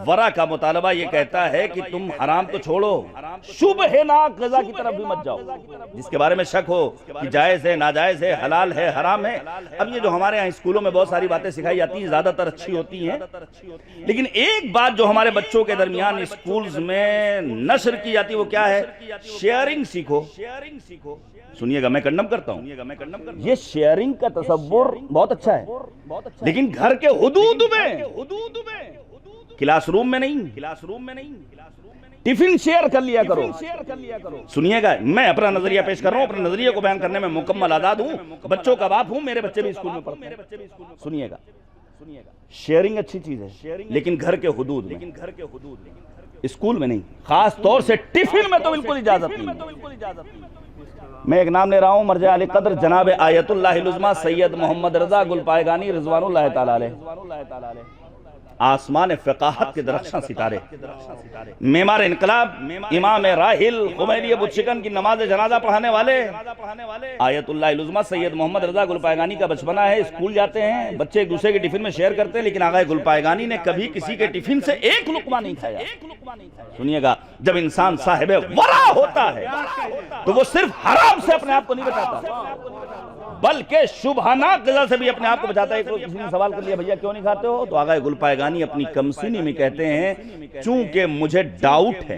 ورا کا مطالبہ یہ کہتا ہے کہ تم حرام تو چھوڑو, شبہ ناک غذا کی طرف بھی مت جاؤ, جس کے بارے میں شک ہو کہ جائز ہے ناجائز ہے, حلال ہے حرام ہے. اب یہ جو ہمارے ہاں اسکولوں میں بہت ساری باتیں سکھائی جاتی ہیں زیادہ تر اچھی ہوتی ہیں, لیکن ایک بات جو ہمارے بچوں کے درمیان اسکولز میں نشر کی جاتی ہے وہ کیا ہے, شیئرنگ سیکھو. سنیے گا, میں کنڈم کرتا ہوں. یہ شیئرنگ کا تصور بہت اچھا ہے, لیکن گھر کے حدود میں کلاس روم میں نہیں، ٹفن شیئر کر لیا کرو. سنیے گا، میں اپنا نظریہ پیش کر رہا ہوں، اپنے نظریے کو بیان کرنے میں مکمل آزاد ہوں، بچوں کا باپ ہوں، میرے بچے بھی اسکول میں پڑھتے ہیں. سنیے گا، شیئرنگ اچھی چیز ہے لیکن گھر کے حدود میں، اسکول میں نہیں. خاص طور سے ٹفن میں تو بالکل اجازت نہیں. میں ایک نام لے رہا ہوں، مرجع علی قدر جناب آیت اللہ العظمیٰ سید محمد رضا گلپائگانی رضوان اللہ تعالی علیہ، آسمان فقاہت کے درخشاں ستارے، معمار انقلاب، امام راحل خمینی ابو چکن کی نماز جنازہ پڑھانے والے آیت اللہ العظمیٰ سید محمد رضا گلپائگانی کا بچپنا ہے. اسکول جاتے ہیں بچے، ایک دوسرے کے ٹفن میں شیئر کرتے ہیں، لیکن آقا گلپائگانی نے کبھی کسی کے ٹفن سے ایک لقمہ نہیں کھایا. سنیے گا، جب انسان صاحب ورع ہوتا ہے تو وہ صرف حرام سے اپنے آپ کو نہیں بچاتا بلکہ شبہانات غذا سے بھی اپنے آپ کو بچاتا ہے. کسی نے سوال کر لیا بھیا کیوں نہیں کھاتے ہو، تو آقا گلپائگانی اپنی کمسینی میں کہتے ہیں چونکہ مجھے ڈاؤٹ ہے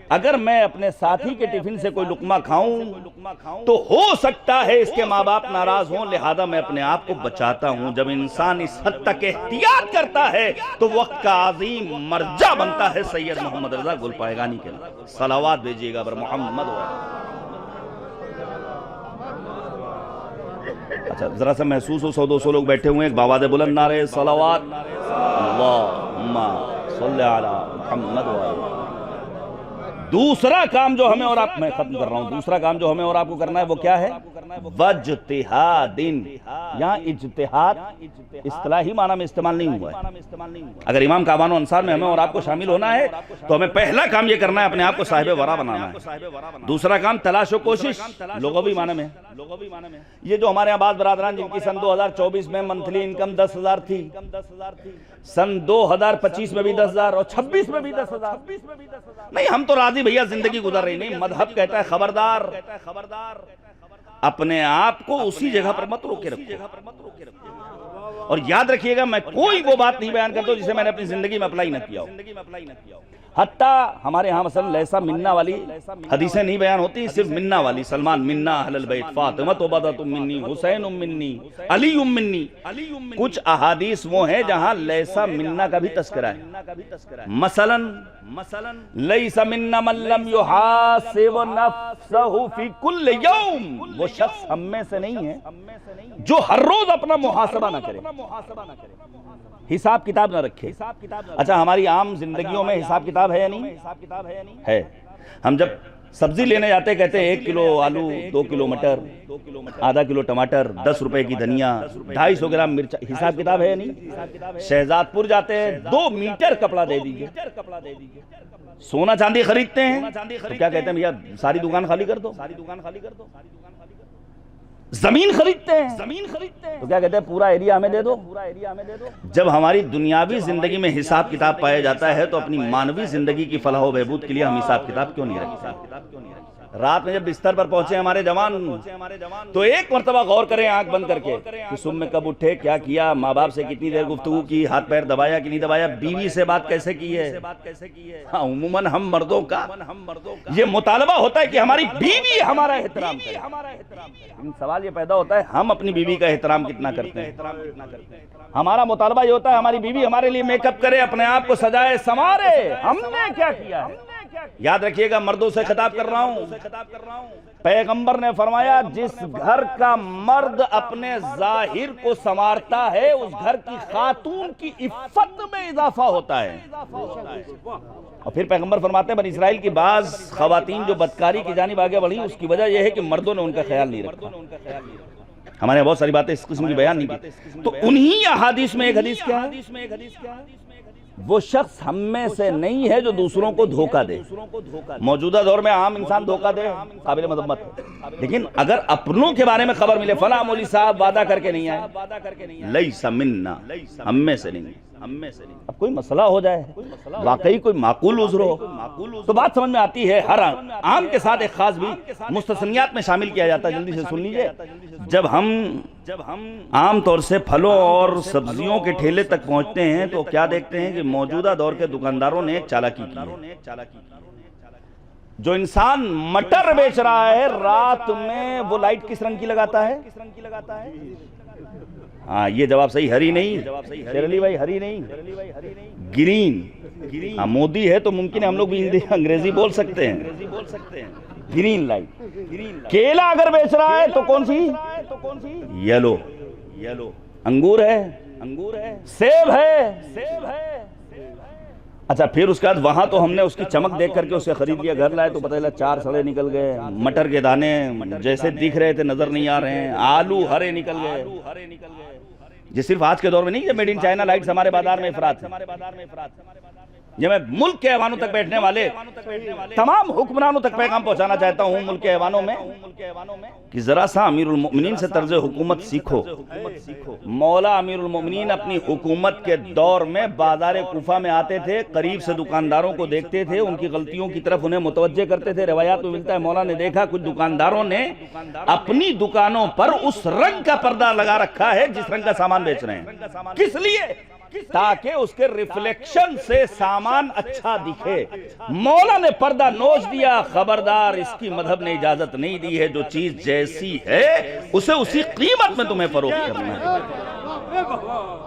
اگر میں اپنے ساتھی کے ٹفن سے کوئی لقمہ کھاؤں تو ہو سکتا ہے اس کے ماں باپ ناراض ہوں، لہذا میں اپنے آپ کو بچاتا ہوں. جب انسان اس حد تک احتیاط کرتا ہے تو وقت کا عظیم مرجع بنتا ہے سید محمد رضا گلپائگانی کے. صلوات بھیجیے گا بر محمد. اچھا ذرا سا محسوس ہو 100-200 لوگ بیٹھے ہوئے ہیں، ایک باواد بلند نعرے صلوات اللہم صلی علی محمد. دوسرا کام جو ہمیں اور آپ، میں ختم کر رہا ہوں، دوسرا کام جو ہمیں اور آپ کو کرنا ہے وہ کیا ہے؟ وجتہاد. یہاں اجتہاد اصطلاحی معنی میں استعمال نہیں ہوا ہے. اگر امام کعبان و انصار میں ہمیں اور آپ کو شامل ہونا ہے تو ہمیں پہلا کام یہ کرنا ہے اپنے آپ کو صاحب ورع بنانا ہے. دوسرا کام تلاش و کوشش لغوی معنی میں. یہ جو ہمارے یہاں بعض برادران جن کی سن 2024 میں منتھلی انکم 10,000 تھی، سن 2025 میں بھی 10,000 اور 26 میں بھی 10,000. نہیں، ہم تو راضی بھیا، زندگی گزر رہی نہیں. مذہب کہتا ہے خبردار اپنے آپ کو اسی جگہ پر مت روکے رکھو. اور یاد رکھیے گا، میں کوئی وہ بات نہیں بیان کرتا جسے میں نے اپنی زندگی میں اپلائی نہ کیا ہو. حتیٰ ہمارے ہاں مثلا لیسا منا والی حدیثیں نہیں بیان ہوتی، صرف منا والی. سلمان منا اہل البیت، فاطمہ بدۃ منی، حسین منی، علی منی. کچھ احادیث وہ ہیں جہاں لیسا منا کا بھی تذکرہ ہے. مثلا لیس منا من لم یحاسب نفسہ فی کل یوم. وہ شخص ہم میں سے نہیں ہے جو ہر روز اپنا محاسبہ نہ کرے، حساب کتاب نہ رکھے. اچھا ہماری عام زندگیوں میں حساب کتاب ہے یا نہیں ہے؟ ہم جب سبزی لینے جاتے کہتے ہیں 1 کلو آلو، 2 کلو مٹر، آدھا کلو ٹماٹر، 10 روپے کی دھنیا، 250 گرام مرچ. حساب کتاب ہے یا نہیں؟ شہزاد پور جاتے ہیں 2 میٹر کپڑا دے دیجئے. سونا چاندی خریدتے ہیں تو کیا کہتے ہیں بھیا ساری دکان خالی کر دو. زمین خریدتے ہیں تو کیا کہتے ہیں پورا ایریا ہمیں دے دو. جب ہماری دنیاوی زندگی میں حساب کتاب پایا جاتا ہے تو اپنی مانوی زندگی کی فلاح و بہبود کے لیے ہم حساب کتاب کیوں نہیں رکھتے؟ رات میں جب بستر پر پہنچے ہمارے جوان تو ایک مرتبہ غور کریں آنکھ بند کر کے کہ صبح میں کب اٹھے، کیا کیا، ماں باپ سے کتنی دیر گفتگو کی، ہاتھ پیر دبایا کہ نہیں دبایا، بیوی سے بات کیسے کی ہے. ہاں عموماً ہم مردوں کا یہ مطالبہ ہوتا ہے کہ ہماری بیوی ہمارا احترام کرے. سوال یہ پیدا ہوتا ہے ہم اپنی بیوی کا احترام کتنا کرتے ہیں؟ ہمارا مطالبہ یہ ہوتا ہے ہماری بیوی ہمارے لیے میک اپ کرے، اپنے آپ کو سجائے سنوارے. ہم نے کیا کیا ہے؟ یاد رکھیے گا، مردوں سے خطاب کر رہا ہوں. پیغمبر نے فرمایا جس گھر کا مرد اپنے ظاہر کو سنوارتا ہے اس گھر کی خاتون کی عفت میں اضافہ ہوتا ہے. اور پھر پیغمبر فرماتے ہیں بنی اسرائیل کی بعض خواتین جو بدکاری کی جانب آگے بڑھی اس کی وجہ یہ ہے کہ مردوں نے ان کا خیال نہیں رکھا. ہمارے بہت ساری باتیں اس قسم کی بیان نہیں کی. تو انہی احادیث میں ایک حدیث کیا ہے؟ وہ شخص ہم میں سے نہیں ہے جو دوسروں کو دھوکہ دے. موجودہ دور میں عام انسان دھوکہ دے قابل مذمت ہے، لیکن اگر اپنوں کے بارے میں خبر ملے فلاں مولوی صاحب وعدہ کر کے نہیں آئے، لیس منا، ہم میں سے نہیں. اب کوئی مسئلہ ہو جائے، واقعی کوئی معقول عذر ہو تو بات سمجھ میں آتی ہے. ہر عام کے ساتھ ایک خاص بھی مستثنیات میں شامل کیا جاتا ہے. جلدی سے سن لیجئے. جب ہم عام طور سے پھلوں اور سبزیوں کے ٹھیلے تک پہنچتے ہیں تو کیا دیکھتے ہیں کہ موجودہ دور کے دکانداروں نے ایک چالاکی کی ہے. جو انسان مٹر بیچ رہا ہے رات میں وہ لائٹ کس رنگ کی لگاتا ہے؟ ہاں یہ جواب صحیح، ہری نہیں شیر علی بھائی، ہری نہیں، گرین۔ ہاں مودی ہے تو ممکن ہے ہم لوگ بھی انگریزی بول سکتے ہیں۔ Green light. کیلا اگر بیچ رہا ہے تو کون سی؟ یلو۔ انگور ہے، سیب ہے۔ اچھا پھر اس کے بعد وہاں تو ہم نے اس کی چمک دیکھ کر کے اسے خرید لیا، گھر لائے تو پتہ چلا 4 سڑے نکل گئے، مٹر کے دانے جیسے دکھ رہے تھے نظر نہیں آ رہے ہیں، آلو ہرے نکل گئے۔ یہ صرف آج کے دور میں نہیں کہ میڈ ان چائنا لائٹس ہمارے بازار میں افراد ہیں۔ یہ میں ملک کے ایوانوں تک بیٹھنے والے تمام حکمرانوں تک پیغام پہنچانا چاہتا ہوں ملک کے ایوانوں میں کہ ذرا سا امیر المؤمنین سے طرز حکومت سیکھو۔ مولا امیر المؤمنین اپنی حکومت کے دور میں بازار کوفہ میں آتے تھے، قریب سے دکانداروں کو دیکھتے تھے، ان کی غلطیوں کی طرف انہیں متوجہ کرتے تھے۔ روایات میں ملتا ہے مولا نے دیکھا کچھ دکانداروں نے اپنی دکانوں پر اس رنگ کا پردہ لگا رکھا ہے جس رنگ کا سامان بیچ رہے ہیں۔ کس لیے؟ تاکہ اس کے ریفلیکشن سے سامان اچھا دکھے۔ مولا نے پردہ نوچ دیا، خبردار اس کی مذہب نے اجازت نہیں دی ہے، جو چیز جیسی ہے اسے اسی قیمت میں تمہیں فروخت کرنا ہے۔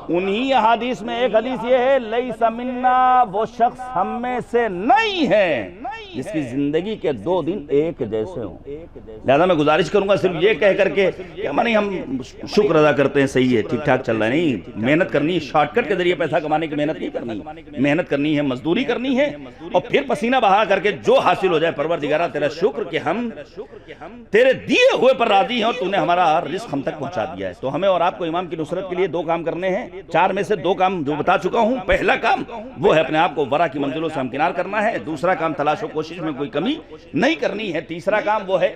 انہی احادیث میں ایک حدیث یہ ہے، لیس منا، وہ شخص ہم میں سے نہیں ہے جس کی زندگی کے 2 دن ایک جیسے ہوں۔ لہذا میں گزارش کروں گا صرف یہ کہہ کر کے کہ ہم شکر ادا کرتے ہیں، صحیح ہے، ٹھیک ٹھاک چل رہا ہے، نہیں، محنت کرنی، شارٹ کٹ کے ذریعے پیسہ کمانے کی محنت نہیں کرنی، محنت کرنی ہے، مزدوری کرنی ہے، اور پھر پسینہ بہا کر کے جو حاصل ہو جائے پروردگارہ تیرا شکر کہ ہم تیرے دیے ہوئے پر راضی ہیں اور تو نے ہمارا رزق ہم تک پہنچا دیا ہے۔ تو ہمیں اور آپ کو امام کی نصرت کے لیے 2 کام کرنے ہیں، 4 میں سے 2 کام جو بتا چکا ہوں۔ پہلا کام وہ ہے اپنے آپ کو ورا کی منزلوں سے ہمکنار کرنا ہے، دوسرا کام تلاش و کوشش میں کوئی کمی نہیں کرنی ہے، تیسرا کام وہ ہے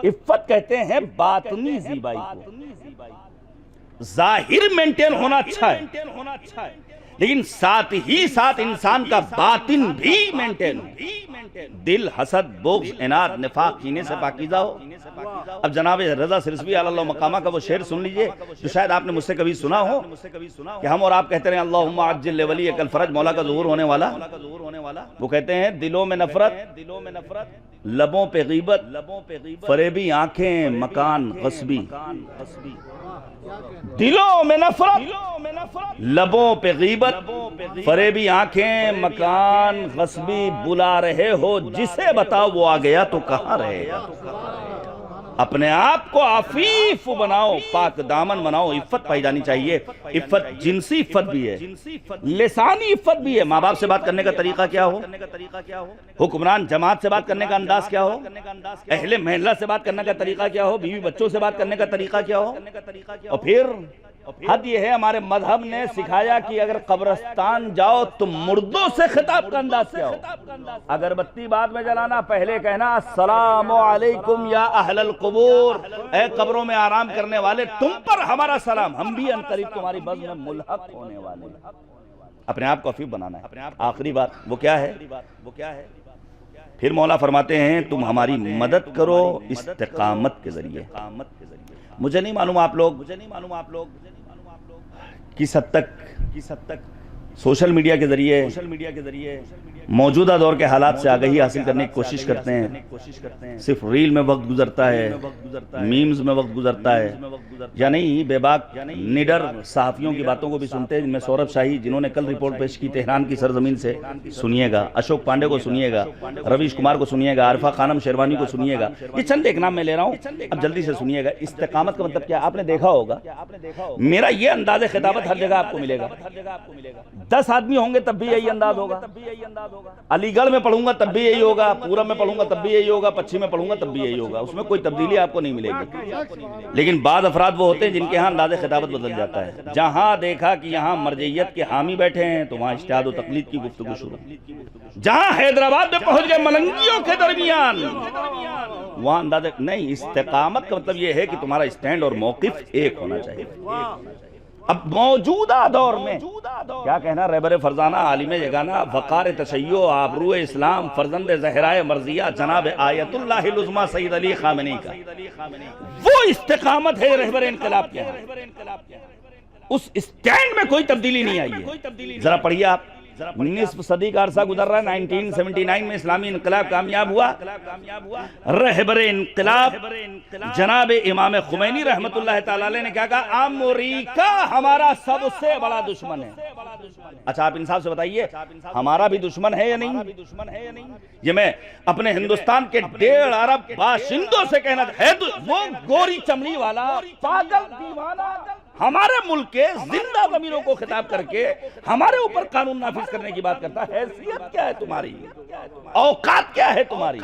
عفت کہتے ہیں باطنی زیبائی کو۔ ظاہر مینٹین ہونا اچھا ہے لیکن ساتھ ہی ساتھ انسان کا باطن بھی مینٹین ہو، دل حسد بغض عناد نفاق کینے سے پاکیزہ ہو۔ اب جناب رضا سرسوی علی اللہ مقامہ کا وہ شعر سن لیجئے جو شاید آپ نے مجھ سے کبھی سنا ہو کہ ہم اور آپ کہتے رہے اللہم عجل لولیک الفرج، مولا کا ظہور ہونے والا۔ وہ کہتے ہیں دلوں میں نفرت، لبوں پہ غیبت، فریبی آنکھیں مکان غصبی۔ دلوں میں نفرت، لبوں پہ غیبت، فریبی آنکھیں مکان غصبی، بلا رہے ہو جسے بتاؤ وہ آ گیا تو کہاں رہے گا۔ اپنے آپ کو عفیف بناؤ، پاک دامن بناؤ، عفت پائی جانی چاہیے۔ عفت جنسی عفت بھی ہے، لسانی عفت بھی ہے۔ ماں باپ سے بات کرنے کا طریقہ کیا ہو، حکمران جماعت سے بات کرنے کا انداز کیا ہو، اہل محلہ سے بات کرنے کا طریقہ کیا ہو، بیوی بچوں سے بات کرنے کا طریقہ کیا ہو۔ اور پھر حد یہ ہے ہمارے مذہب نے سکھایا کہ اگر قبرستان جاؤ تو مردوں سے خطاب کا انداز کیا ہو۔ اگربتی بعد میں جلانا، پہلے کہنا السلام علیکم یا اہل القبور، اے قبروں میں آرام کرنے والے تم پر ہمارا سلام، ہم بھی انقریب تمہاری بزم میں ملحق ہونے والے ہیں۔ اپنے آپ کو عفیف بنانا ہے۔ آخری بات وہ کیا ہے؟ پھر مولا فرماتے ہیں تم ہماری مدد کرو استقامت کے ذریعے۔ مجھے نہیں معلوم آپ لوگ کس حد تک سوشل میڈیا کے ذریعے موجودہ دور کے حالات سے آگہی حاصل کرنے کی کوشش کرتے ہیں۔ صرف ریل میں وقت گزرتا ہے، میمز میں وقت گزرتا ہے، یا نہیں بے باک نڈر صحافیوں کی باتوں کو بھی سنتے ہیں، جن میں سوربھ شاہی جنہوں نے کل رپورٹ پیش کی تہران کی سرزمین سے، سنیے گا، اشوک پانڈے کو سنیے گا، رویش کمار کو سنیے گا، عارفہ خانم شیروانی کو سنیے گا۔ یہ چند ایک نام میں لے رہا ہوں، اب جلدی سے سنیے گا۔ استقامت کا مطلب کیا آپ نے دیکھا ہوگا، میرا یہ انداز خطابت ہر جگہ آپ کو ملے گا۔ 10 آدمی ہوں گے تب بھی یہی انداز ہوگا، علی گڑھ میں پڑھوں گا تب بھی یہی ہوگا، پورب میں پڑھوں گا تب بھی یہی ہوگا، پچھم میں پڑھوں گا تب بھی یہی ہوگا، اس میں کوئی تبدیلی آپ کو نہیں ملے گی۔ لیکن بعض افراد وہ ہوتے ہیں جن کے ہاں انداز خطابت بدل جاتا ہے۔ جہاں دیکھا کہ یہاں مرجعیت کے حامی بیٹھے ہیں تو وہاں اجتہاد و تقلید کی گفتگو شروع، جہاں حیدرآباد میں پہنچ گئے ملنگیوں کے درمیان وہاں انداز نہیں۔ استقامت کا مطلب یہ ہے کہ تمہارا اسٹینڈ اور موقف ایک ہونا چاہیے۔ اب موجودہ دور میں کیا کہنا، رہبر فرزانہ، عالم یگانہ، وقار تشیع، آبرو اسلام، فرزند زہرائے مرضیہ، جناب آیت اللہ العظمیٰ سید علی خامنئی کا وہ استقامت ہے رہبر انقلاب کے۔ اس اسٹینڈ میں کوئی تبدیلی نہیں آئی ہے۔ ذرا پڑھیے آپ نصف صدی کا عرصہ گزر رہا ہے، 1979 میں اسلامی انقلاب کامیاب ہوا، رہبر انقلاب جناب امام خمینی رحمت اللہ تعالی علیہ نے کیا کہا؟ امریکہ ہمارا سب سے بڑا دشمن ہے۔ اچھا آپ انصاف سے بتائیے ہمارا بھی دشمن ہے یا نہیں؟ یہ میں اپنے ہندوستان کے 1.5 ارب باشندوں سے کہنا ہے، وہ گوری چمڑی والا پاگل دیوانہ ہمارے ملک کے زندہ ضمیروں کو خطاب کر کے ہمارے اوپر قانون نافذ کرنے کی بات کرتا ہے۔ حیثیت کیا ہے تمہاری؟ اوقات کیا ہے تمہاری؟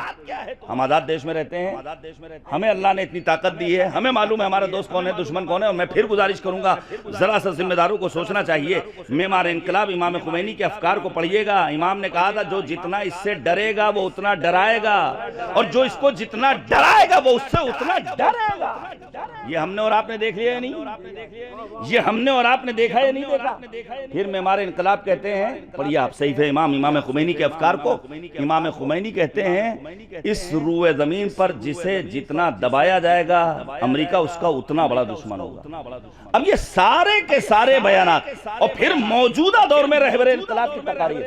ہم آزاد دیش میں رہتے ہیں، ہمیں اللہ نے اتنی طاقت دی ہے، ہمیں معلوم ہے ہمارا دوست کون ہے، دشمن کون ہے، اور میں پھر گزارش کروں گا ذرا سا ذمہ داروں کو سوچنا چاہیے۔ معمار انقلاب امام خمینی کے افکار کو پڑھیے گا۔ امام نے کہا تھا جو جتنا اس سے ڈرے گا وہ اتنا ڈرائے گا، اور جو اس کو جتنا ڈرائے گا وہ اس سے اتنا ڈرے گا۔ یہ ہم نے اور آپ نے دیکھ لیا یا نہیں؟ یہ ہم نے اور آپ نے دیکھا یا نہیں دیکھا؟ پھر معمار انقلاب کہتے ہیں، پڑھیے آپ صحیفہ امام خمینی کے افکار کو۔ امام خمینی کہتے ہیں اس روئے زمین پر جسے جتنا دبایا جائے گا امریکہ اس کا اتنا بڑا دشمن ہوگا۔ اب یہ سارے کے سارے بیانات، اور پھر موجودہ دور میں رہبر انقلاب کی تقاریر،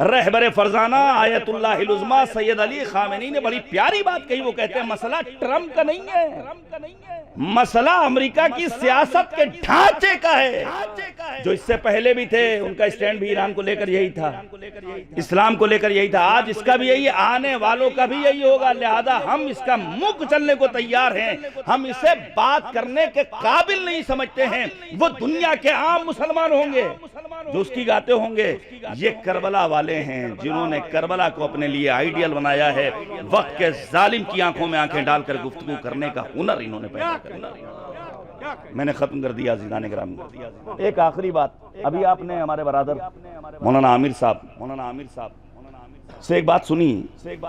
رہبر فرزانہ آیت اللہ العظمیٰ سید علی خامنئی نے بڑی پیاری بات کہی۔ وہ کہتے ہیں مسئلہ ٹرمپ کا نہیں ہے، مسئلہ امریکہ کی سیاست کے ڈھانچے کا ہے۔ جو اس سے پہلے بھی تھے ان کا اسٹینڈ بھی ایران کو لے کر یہی تھا، اسلام کو لے کر یہی تھا، آج اس کا بھی یہی، آنے والوں کا بھی یہی ہوگا۔ لہذا ہم اس کا منہ چلنے کو تیار ہیں، ہم اسے بات کرنے کے قابل نہیں سمجھتے ہیں۔ وہ دنیا کے عام مسلمان ہوں گے جو اس کی گاتے ہوں گے۔ یہ کربلا والے ہیں جنہوں نے کربلا کو اپنے لیے آئیڈیل بنایا ہے۔ وقت کے ظالم کی آنکھوں میں آنکھیں ڈال کر گفتگو کرنے کا ہنر انہوں نے پیدا کر دیا۔ میں نے ختم کر دیا عزیزان گرامی۔ ایک آخری بات، ابھی آپ نے ہمارے برادر مولانا عامر صاحب سے ایک بات سنی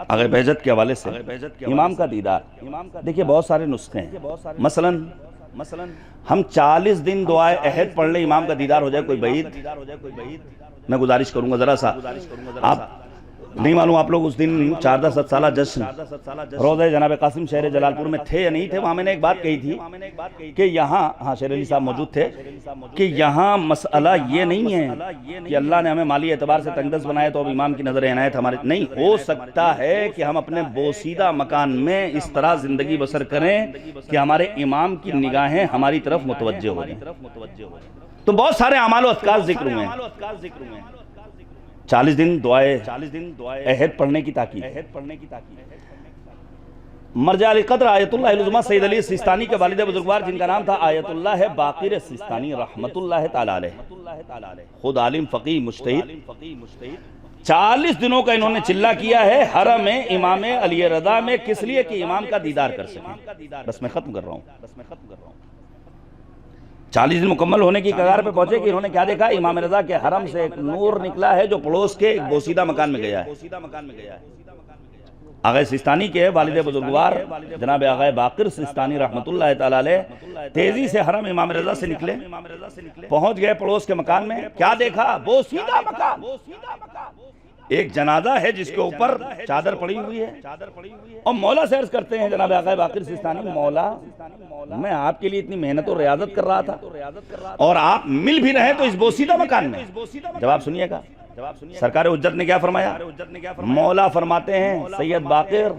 اگر بہجت کے حوالے سے، امام کا دیدار۔ دیکھیے بہت سارے نسخے ہیں، مثلا ہم 40 دن دعائے عہد پڑھ لیں امام کا دیدار ہو جائے، کوئی بعید؟ میں گزارش کروں گا ذرا سا، آپ نہیں معلوم آپ لوگ اس دن 14 سالہ جشن روضہ جناب قاسم شہر جلال پور میں تھے یا نہیں تھے؟ وہاں میں نے ایک بات کہی تھی کہ یہاں، ہاں شیر علی صاحب موجود تھے، کہ یہاں مسئلہ یہ نہیں ہے کہ اللہ نے ہمیں مالی اعتبار سے تنگ دست بنایا تو اب امام کی نظر عنایت ہمارے نہیں ہو سکتا ہے کہ ہم اپنے بوسیدہ مکان میں اس طرح زندگی بسر کریں کہ ہمارے امام کی نگاہیں ہماری طرف متوجہ ہو جائیں۔ تو بہت سارے اعمال و اذکار ذکر ہوئے ہیں، 40 دن دعائے عہد پڑھنے کی تاکید۔ مرجع علی قدر آیت اللہ العظمیٰ سید علی سیستانی کے والد بزرگوار جن کا نام تھا آیت اللہ باقر سیستانی رحمت اللہ تعالی علیہ، خود عالم فقیہ مجتہد، 40 دنوں کا انہوں نے چلہ کیا ہے حرم امام علی رضا میں، کس لیے کہ امام کا دیدار کر سکیں۔ بس میں ختم کر رہا ہوں۔ 40 دن مکمل ہونے کی کگار پہ پہنچے کہ انہوں نے کیا دیکھا؟ امام رضا کے حرم سے ایک نور نکلا ہے جو پڑوس کے ایک بوسیدہ مکان میں گیا ہے۔ آغا سیستانی کے والد بزرگوار جناب آغا باقر سیستانی رحمت اللہ تعالی علیہ تیزی سے حرم امام رضا سے نکلے، پہنچ گئے پڑوس کے مکان میں، کیا دیکھا؟ بوسیدہ مکان، ایک جنازہ ہے جس کے اوپر چادر پڑی ہوئی ہے، اور مولا سے عرض کرتے ہیں جناب آقا باقر سیستانی، مولا میں آپ کے لیے اتنی محنت اور ریاضت کر رہا تھا اور آپ مل بھی رہے تو اس بوسیدہ مکان میں۔ جواب سنیے گا، سرکار حجت نے کیا فرمایا؟ مولا فرماتے ہیں سید باقر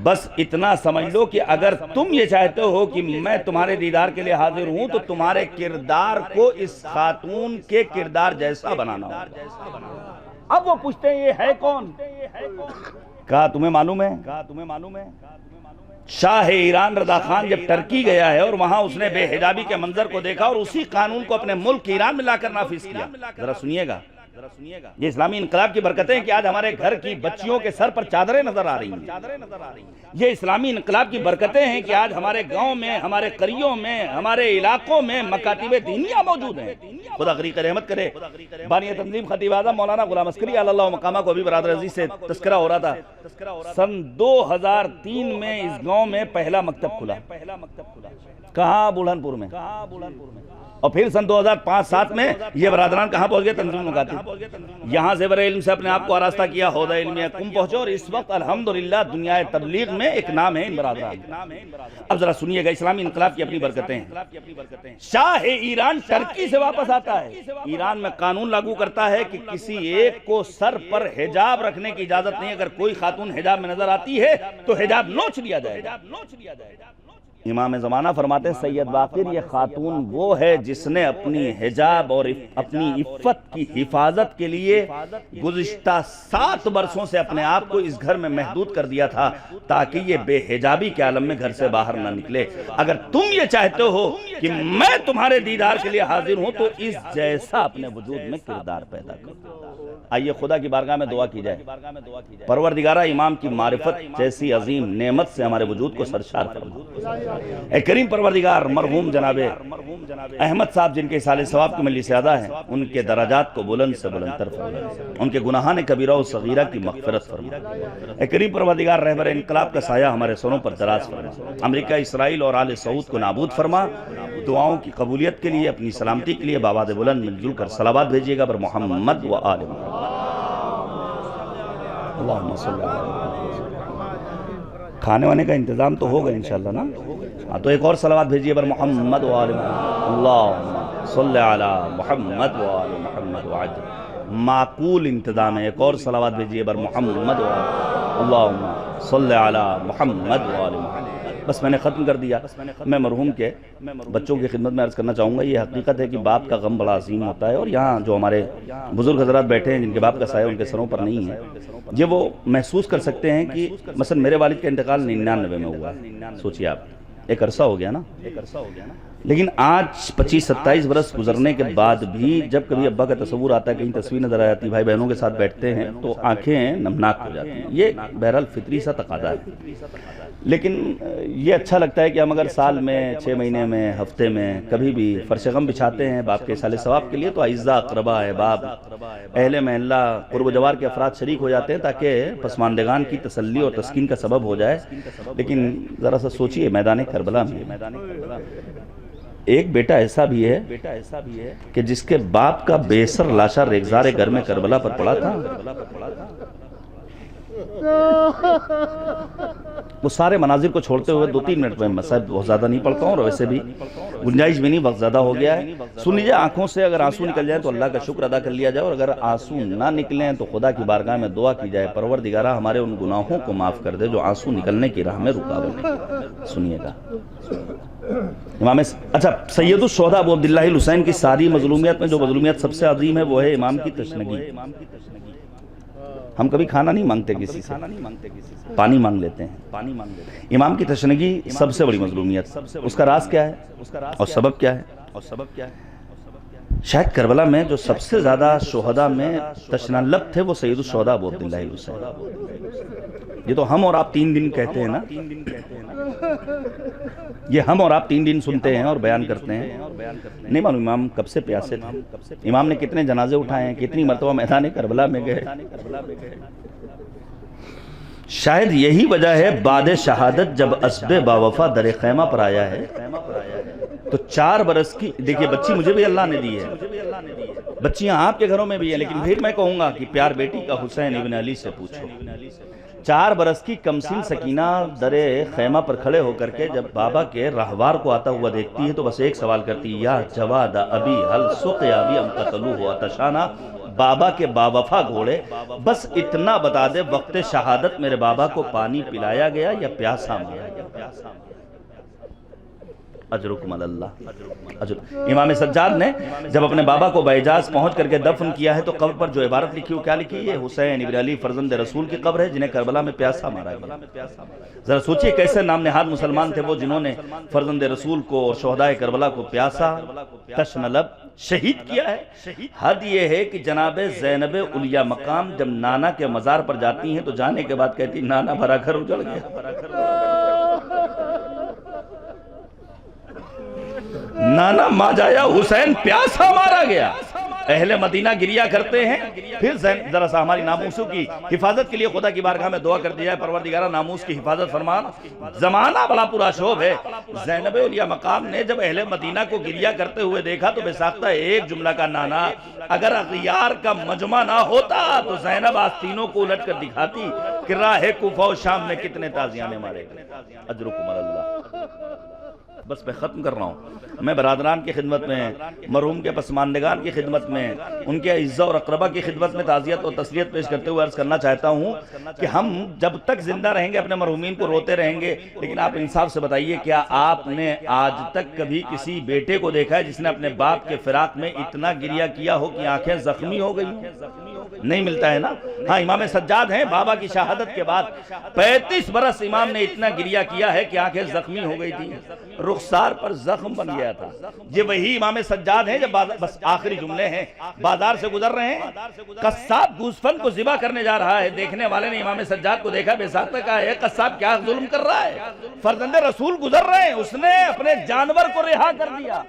بس اتنا سمجھ لو کہ اگر تم یہ چاہتے ہو کہ میں تمہارے دیدار کے لیے حاضر ہوں تو تمہارے کردار کو اس خاتون کے کردار جیسا بنانا ہو۔ اب وہ پوچھتے ہیں یہ ہے کون؟ کہا تمہیں معلوم ہے؟ شاہ ایران رضا خان جب ترکی گیا ہے اور وہاں اس نے بے حجابی کے منظر کو دیکھا اور اسی قانون کو اپنے ملک ایران میں لا کر نافذ کیا۔ ذرا سنیے گا، یہ اسلامی انقلاب کی برکتیں کہ آج ہمارے گھر کی بچیوں کے سر پر چادریں نظر آ رہی ہیں۔ یہ اسلامی انقلاب کی برکتیں ہیں کہ آج ہمارے گاؤں میں، ہمارے قریوں میں، ہمارے علاقوں میں مکاتب دینیہ موجود ہیں۔ خدا غریق رحمت کرے بانی تنظیم خطیب اعظم مولانا غلام عسکری علی اللہ مقامہ کو ابھی برادر عزیز سے تذکرہ ہو رہا تھا، سن 2003 میں اس گاؤں میں پہلا مکتب کھلا۔ کہاں؟ بلہن پور میں۔ اور پھر سن 2005-7 میں یہ برادران کہاں پہنچ گئے؟ تنظیم مکاتب. یہاں زیور علم سے اپنے آپ کو آراستہ کیا، حوضہ علمیہ کم پہنچے، اور اس وقت الحمدللہ دنیا تبلیغ میں ایک نام ہے ان برادران. اب ذرا سنیے گا، اسلامی انقلاب کی اپنی برکتیں ہیں. شاہ ایران ٹرکی سے واپس آتا ہے، ایران میں قانون لاگو کرتا ہے کہ کسی ایک کو سر پر حجاب رکھنے کی اجازت نہیں، اگر کوئی خاتون حجاب میں نظر آتی ہے تو حجاب نوچ لیا جائے گا. امام زمانہ فرماتے ہیں سید باقر، یہ خاتون وہ ہے جس نے اپنی حجاب اور اپنی عفت کی حفاظت کے لیے گزشتہ 7 برسوں سے اپنے آپ کو اس گھر میں محدود کر دیا تھا تاکہ یہ بے حجابی کے عالم میں گھر سے باہر نہ نکلے. اگر تم یہ چاہتے ہو کہ میں تمہارے دیدار کے لیے حاضر ہوں تو اس جیسا اپنے وجود میں کردار پیدا کرو. آئیے خدا کی بارگاہ میں دعا کی جائے. پروردگارہ امام کی معرفت جیسی عظیم نعمت سے ہمارے وجود کو سرشار فرما. اے کریم پروردگار، مرحوم جناب احمد صاحب جن کے اصالِ ثواب کی مجلس زیادہ ہیں، ان کے درجات کو بلند سے بلند تر فرما، ان کے گناہان کبیرہ و صغیرہ کی مغفرت فرما. اے کریم پروردگار، رہبر انقلاب کا سایہ ہمارے سروں پر دراز فرما، امریکہ، اسرائیل اور آل سعود کو نابود فرما. دعاؤں کی قبولیت کے لیے، اپنی سلامتی کے لیے بآواز بلند مل جل کر صلوات بھیجیے گا پر محمد و آل محمد. اللہم صلی اللہ علیہ وسلم. کھانے وانے کا انتظام تو ہوگا انشاءاللہ نا؟ ہاں تو ایک اور صلوات بھیجیے بر محمد و آل محمد. اللہم صلی علی محمد و آل محمد و عجل. معقول انتظام ہے، ایک اور صلوات بھیجیے بر محمد و آل. اللہم صلی علی محمد و آل محمد. بس میں نے ختم کر دیا. میں مرحوم کے بچوں کی خدمت میں عرض کرنا چاہوں گا، یہ حقیقت ہے کہ باپ کا غم بڑا عظیم ہوتا ہے، اور یہاں جو ہمارے بزرگ حضرات بیٹھے ہیں جن کے باپ کا سایہ ان کے سروں پر نہیں ہے، یہ وہ محسوس کر سکتے ہیں کہ مثلا میرے والد کا انتقال 99 میں ہوا. سوچیے آپ، ایک عرصہ ہو گیا نا. لیکن آج 25-27 برس گزرنے کے بعد بھی جب کبھی ابا کا تصور آتا ہے، کہیں تصویر نظر آتی، بھائی بہنوں کے ساتھ بیٹھتے ہیں تو آنکھیں نمناک ہو جاتی ہیں. یہ بہرحال فطری سا تقاضا ہے. لیکن یہ اچھا لگتا ہے کہ ہم اگر سال میں 6 مہینے میں، ہفتے میں کبھی بھی فرش غم بچھاتے ہیں باپ کے اصالِ ثواب کے لیے، تو اعزاء، اقربا، احباب، اہل محلہ، قرب و جوار کے افراد شریک ہو جاتے ہیں تاکہ پسماندگان کی تسلی اور تسکین کا سبب ہو جائے. لیکن ذرا سا سوچئے، میدان کربلا میں ایک بیٹا ایسا بھی ہے کہ جس کے باپ کا بے سر لاشا ریگزار گھر میں کربلا پر پڑا تھا. وہ سارے مناظر کو چھوڑتے ہوئے 2-3 منٹ میں مسائل بہت زیادہ نہیں پڑھتا ہوں، اور ویسے بھی گنجائش بھی نہیں، وقت زیادہ ہو گیا ہے. سن لیجئے، آنکھوں سے اگر آنسو نکل جائیں تو اللہ کا شکر ادا کر لیا جائے، اور اگر آنسو نہ نکلیں تو خدا کی بارگاہ میں دعا کی جائے، پروردگارہ ہمارے ان گناہوں کو معاف کر دے جو آنسو نکلنے کی راہ میں رکاوٹ ہیں. سنیے گا اچھا، سید الشہداء ابو عبداللہ الحسین کی ساری مظلومیت میں جو مظلومیت سب سے عظیم ہے وہ ہے امام کی تشنگی. ہم کبھی کھانا نہیں مانگتے کسی سے، پانی مانگ لیتے ہیں. امام کی تشنگی سب سے بڑی مظلومیت. اس کا راز کیا ہے اور سبب کیا ہے؟ شاید کربلا میں جو سب سے زیادہ شہداء میں تشنہ لب تھے وہ سید الشہداء ابو عبداللہ الحسین. یہ تو ہم اور آپ 3 دن کہتے ہیں نا، یہ ہم اور آپ 3 دن سنتے ہیں اور بیان کرتے ہیں. نہیں معلوم امام کب سے پیاسے تھے، امام نے کتنے جنازے اٹھائے ہیں، کتنی مرتبہ میدان کربلا میں گئے. شاید یہی وجہ ہے بعد شہادت جب اسب باوفا در خیمہ پر آیا ہے تو 4 برس کی، دیکھیے بچی مجھے بھی اللہ نے دی ہے، بچیاں آپ کے گھروں میں بھی ہیں، لیکن پھر میں کہوں گا کہ پیار بیٹی کا حسین ابن علی سے پوچھو. 4 برس کی کمسن سکینہ در خیمہ پر کھڑے ہو کر کے جب بابا کے رہوار کو آتا ہوا دیکھتی ہے تو بس ایک سوال کرتی ہے، یا جواد ابی حل سقیا بی ام قتلوہ اتشانا. بابا کے باوفا گھوڑے، بس اتنا بتا دے وقت شہادت میرے بابا کو پانی پلایا گیا یا پیاسا مارا گیا. اجرکم اللہ. امام سجاد نے جب اپنے بابا کو باعجاز پہنچ کر کے دفن کیا ہے تو قبر پر جو عبارت لکھی وہ کیا لکھی؟ یہ حسین ابن علی فرزند رسول کی قبر ہے جنہیں کربلا میں پیاسا مارا گیا. ذرا سوچئے کیسے نام نہاد مسلمان تھے وہ جنہوں نے فرزند رسول کو اور شہداء کربلا کو پیاسا، تشنہ لب شہید کیا ہے. حد یہ ہے کہ جناب زینب علیہ مقام جب نانا کے مزار پر جاتی ہیں تو جانے کے بعد کہتی نانا بھرا گھر اجڑ گیا. نانا ماں جایا، حسین پیاسا مارا گیا. اہل مدینہ گریا کرتے ہیں. پھر ذرا سا ہماری ناموسوں کی حفاظت کے لیے خدا کی بارگاہ میں دعا کر دیا ہے. پروردگارہ ناموس کی حفاظت فرما. زمانہ بڑا پورا شوب ہے. زینب علیہ مقام نے جب اہل مدینہ کو گریا کرتے ہوئے دیکھا تو بے ساختہ ایک جملہ کا نانا اگر اغیار کا مجمع نہ ہوتا تو زینب آستینوں کو الٹ کر دکھاتی کہ راہ کوفہ و شام میں کتنے تازیانے مارے گئے. اجرکم اللہ. بس میں ختم کر رہا ہوں. میں برادران کی خدمت میں، مرحوم کے پسماندگان کی خدمت میں، ان کے اعزاء اور اقربا کی خدمت میں تعزیت اور تسلیت پیش کرتے ہوئے عرض کرنا چاہتا ہوں کہ ہم جب تک زندہ رہیں گے اپنے مرحومین کو روتے رہیں گے. لیکن آپ انصاف سے بتائیے کیا آپ نے آج تک کبھی کسی بیٹے کو دیکھا ہے جس نے اپنے باپ کے فراق میں اتنا گریہ کیا ہو کہ آنکھیں زخمی ہو گئی ہوں؟ نہیں ملتا ہے نا. ہاں امام سجاد ہیں، بابا کی شہادت کے بعد 35 برس امام نے اتنا گریہ کیا ہے کہ آنکھیں زخمی ہو گئی تھی، رخسار پر زخم بن گیا تھا. یہ وہی امام سجاد ہیں. جب بس آخری جملے ہیں، بازار سے گزر رہے ہیں، قصاب گوسفند کو ذبح کرنے جا رہا ہے. دیکھنے والے نے امام سجاد کو دیکھا، بے ساختہ کہا ہے قصاب کیا ظلم کر رہا ہے، فرزند رسول گزر رہے ہیں، اس نے اپنے جانور کو رہا کر دیا.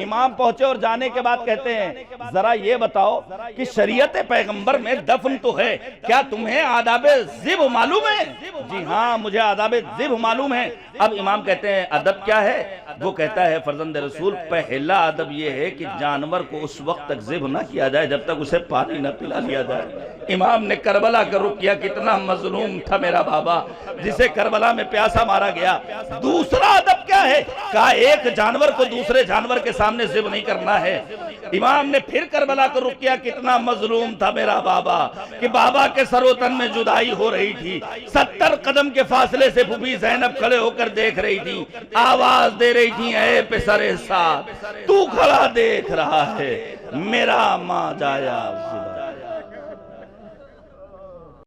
امام پہنچے اور جانے کے بعد کہتے ہیں ذرا یہ بتاؤ کہ شریعت پیغمبر میں دفن تو ہے، کیا تمہیں آداب ذبح معلوم ہے؟ جی ہاں مجھے آداب ذبح معلوم ہے. اب امام کہتے ہیں ادب کیا ہے؟ وہ کہتا ہے فرزند رسول پہلا ادب یہ ہے کہ جانور کو اس وقت تک ذبح نہ کیا جائے جب تک اسے پانی نہ پلا لیا جائے. امام نے کربلا کا رخ کیا. کتنا مظلوم تھا میرا بابا جسے کربلا میں پیاسا مارا گیا. دوسرا ادب کیا ہے؟ کہا ایک جانور کو دوسرے جانور کے سامنے ذبح نہیں کرنا ہے. امام نے پھر کربلا کا رخ کیا. کتنا مظلوم تھا میرا بابا کہ بابا کے سر و تن میں جدائی ہو رہی تھی. 70 قدم کے فاصلے سے پھوپھی زینب کھڑے ہو کر دیکھ رہی تھی، آواز دے رہی تھی اے پسر سعد تو کھڑا دیکھ رہا ہے، میرا ماں جایا.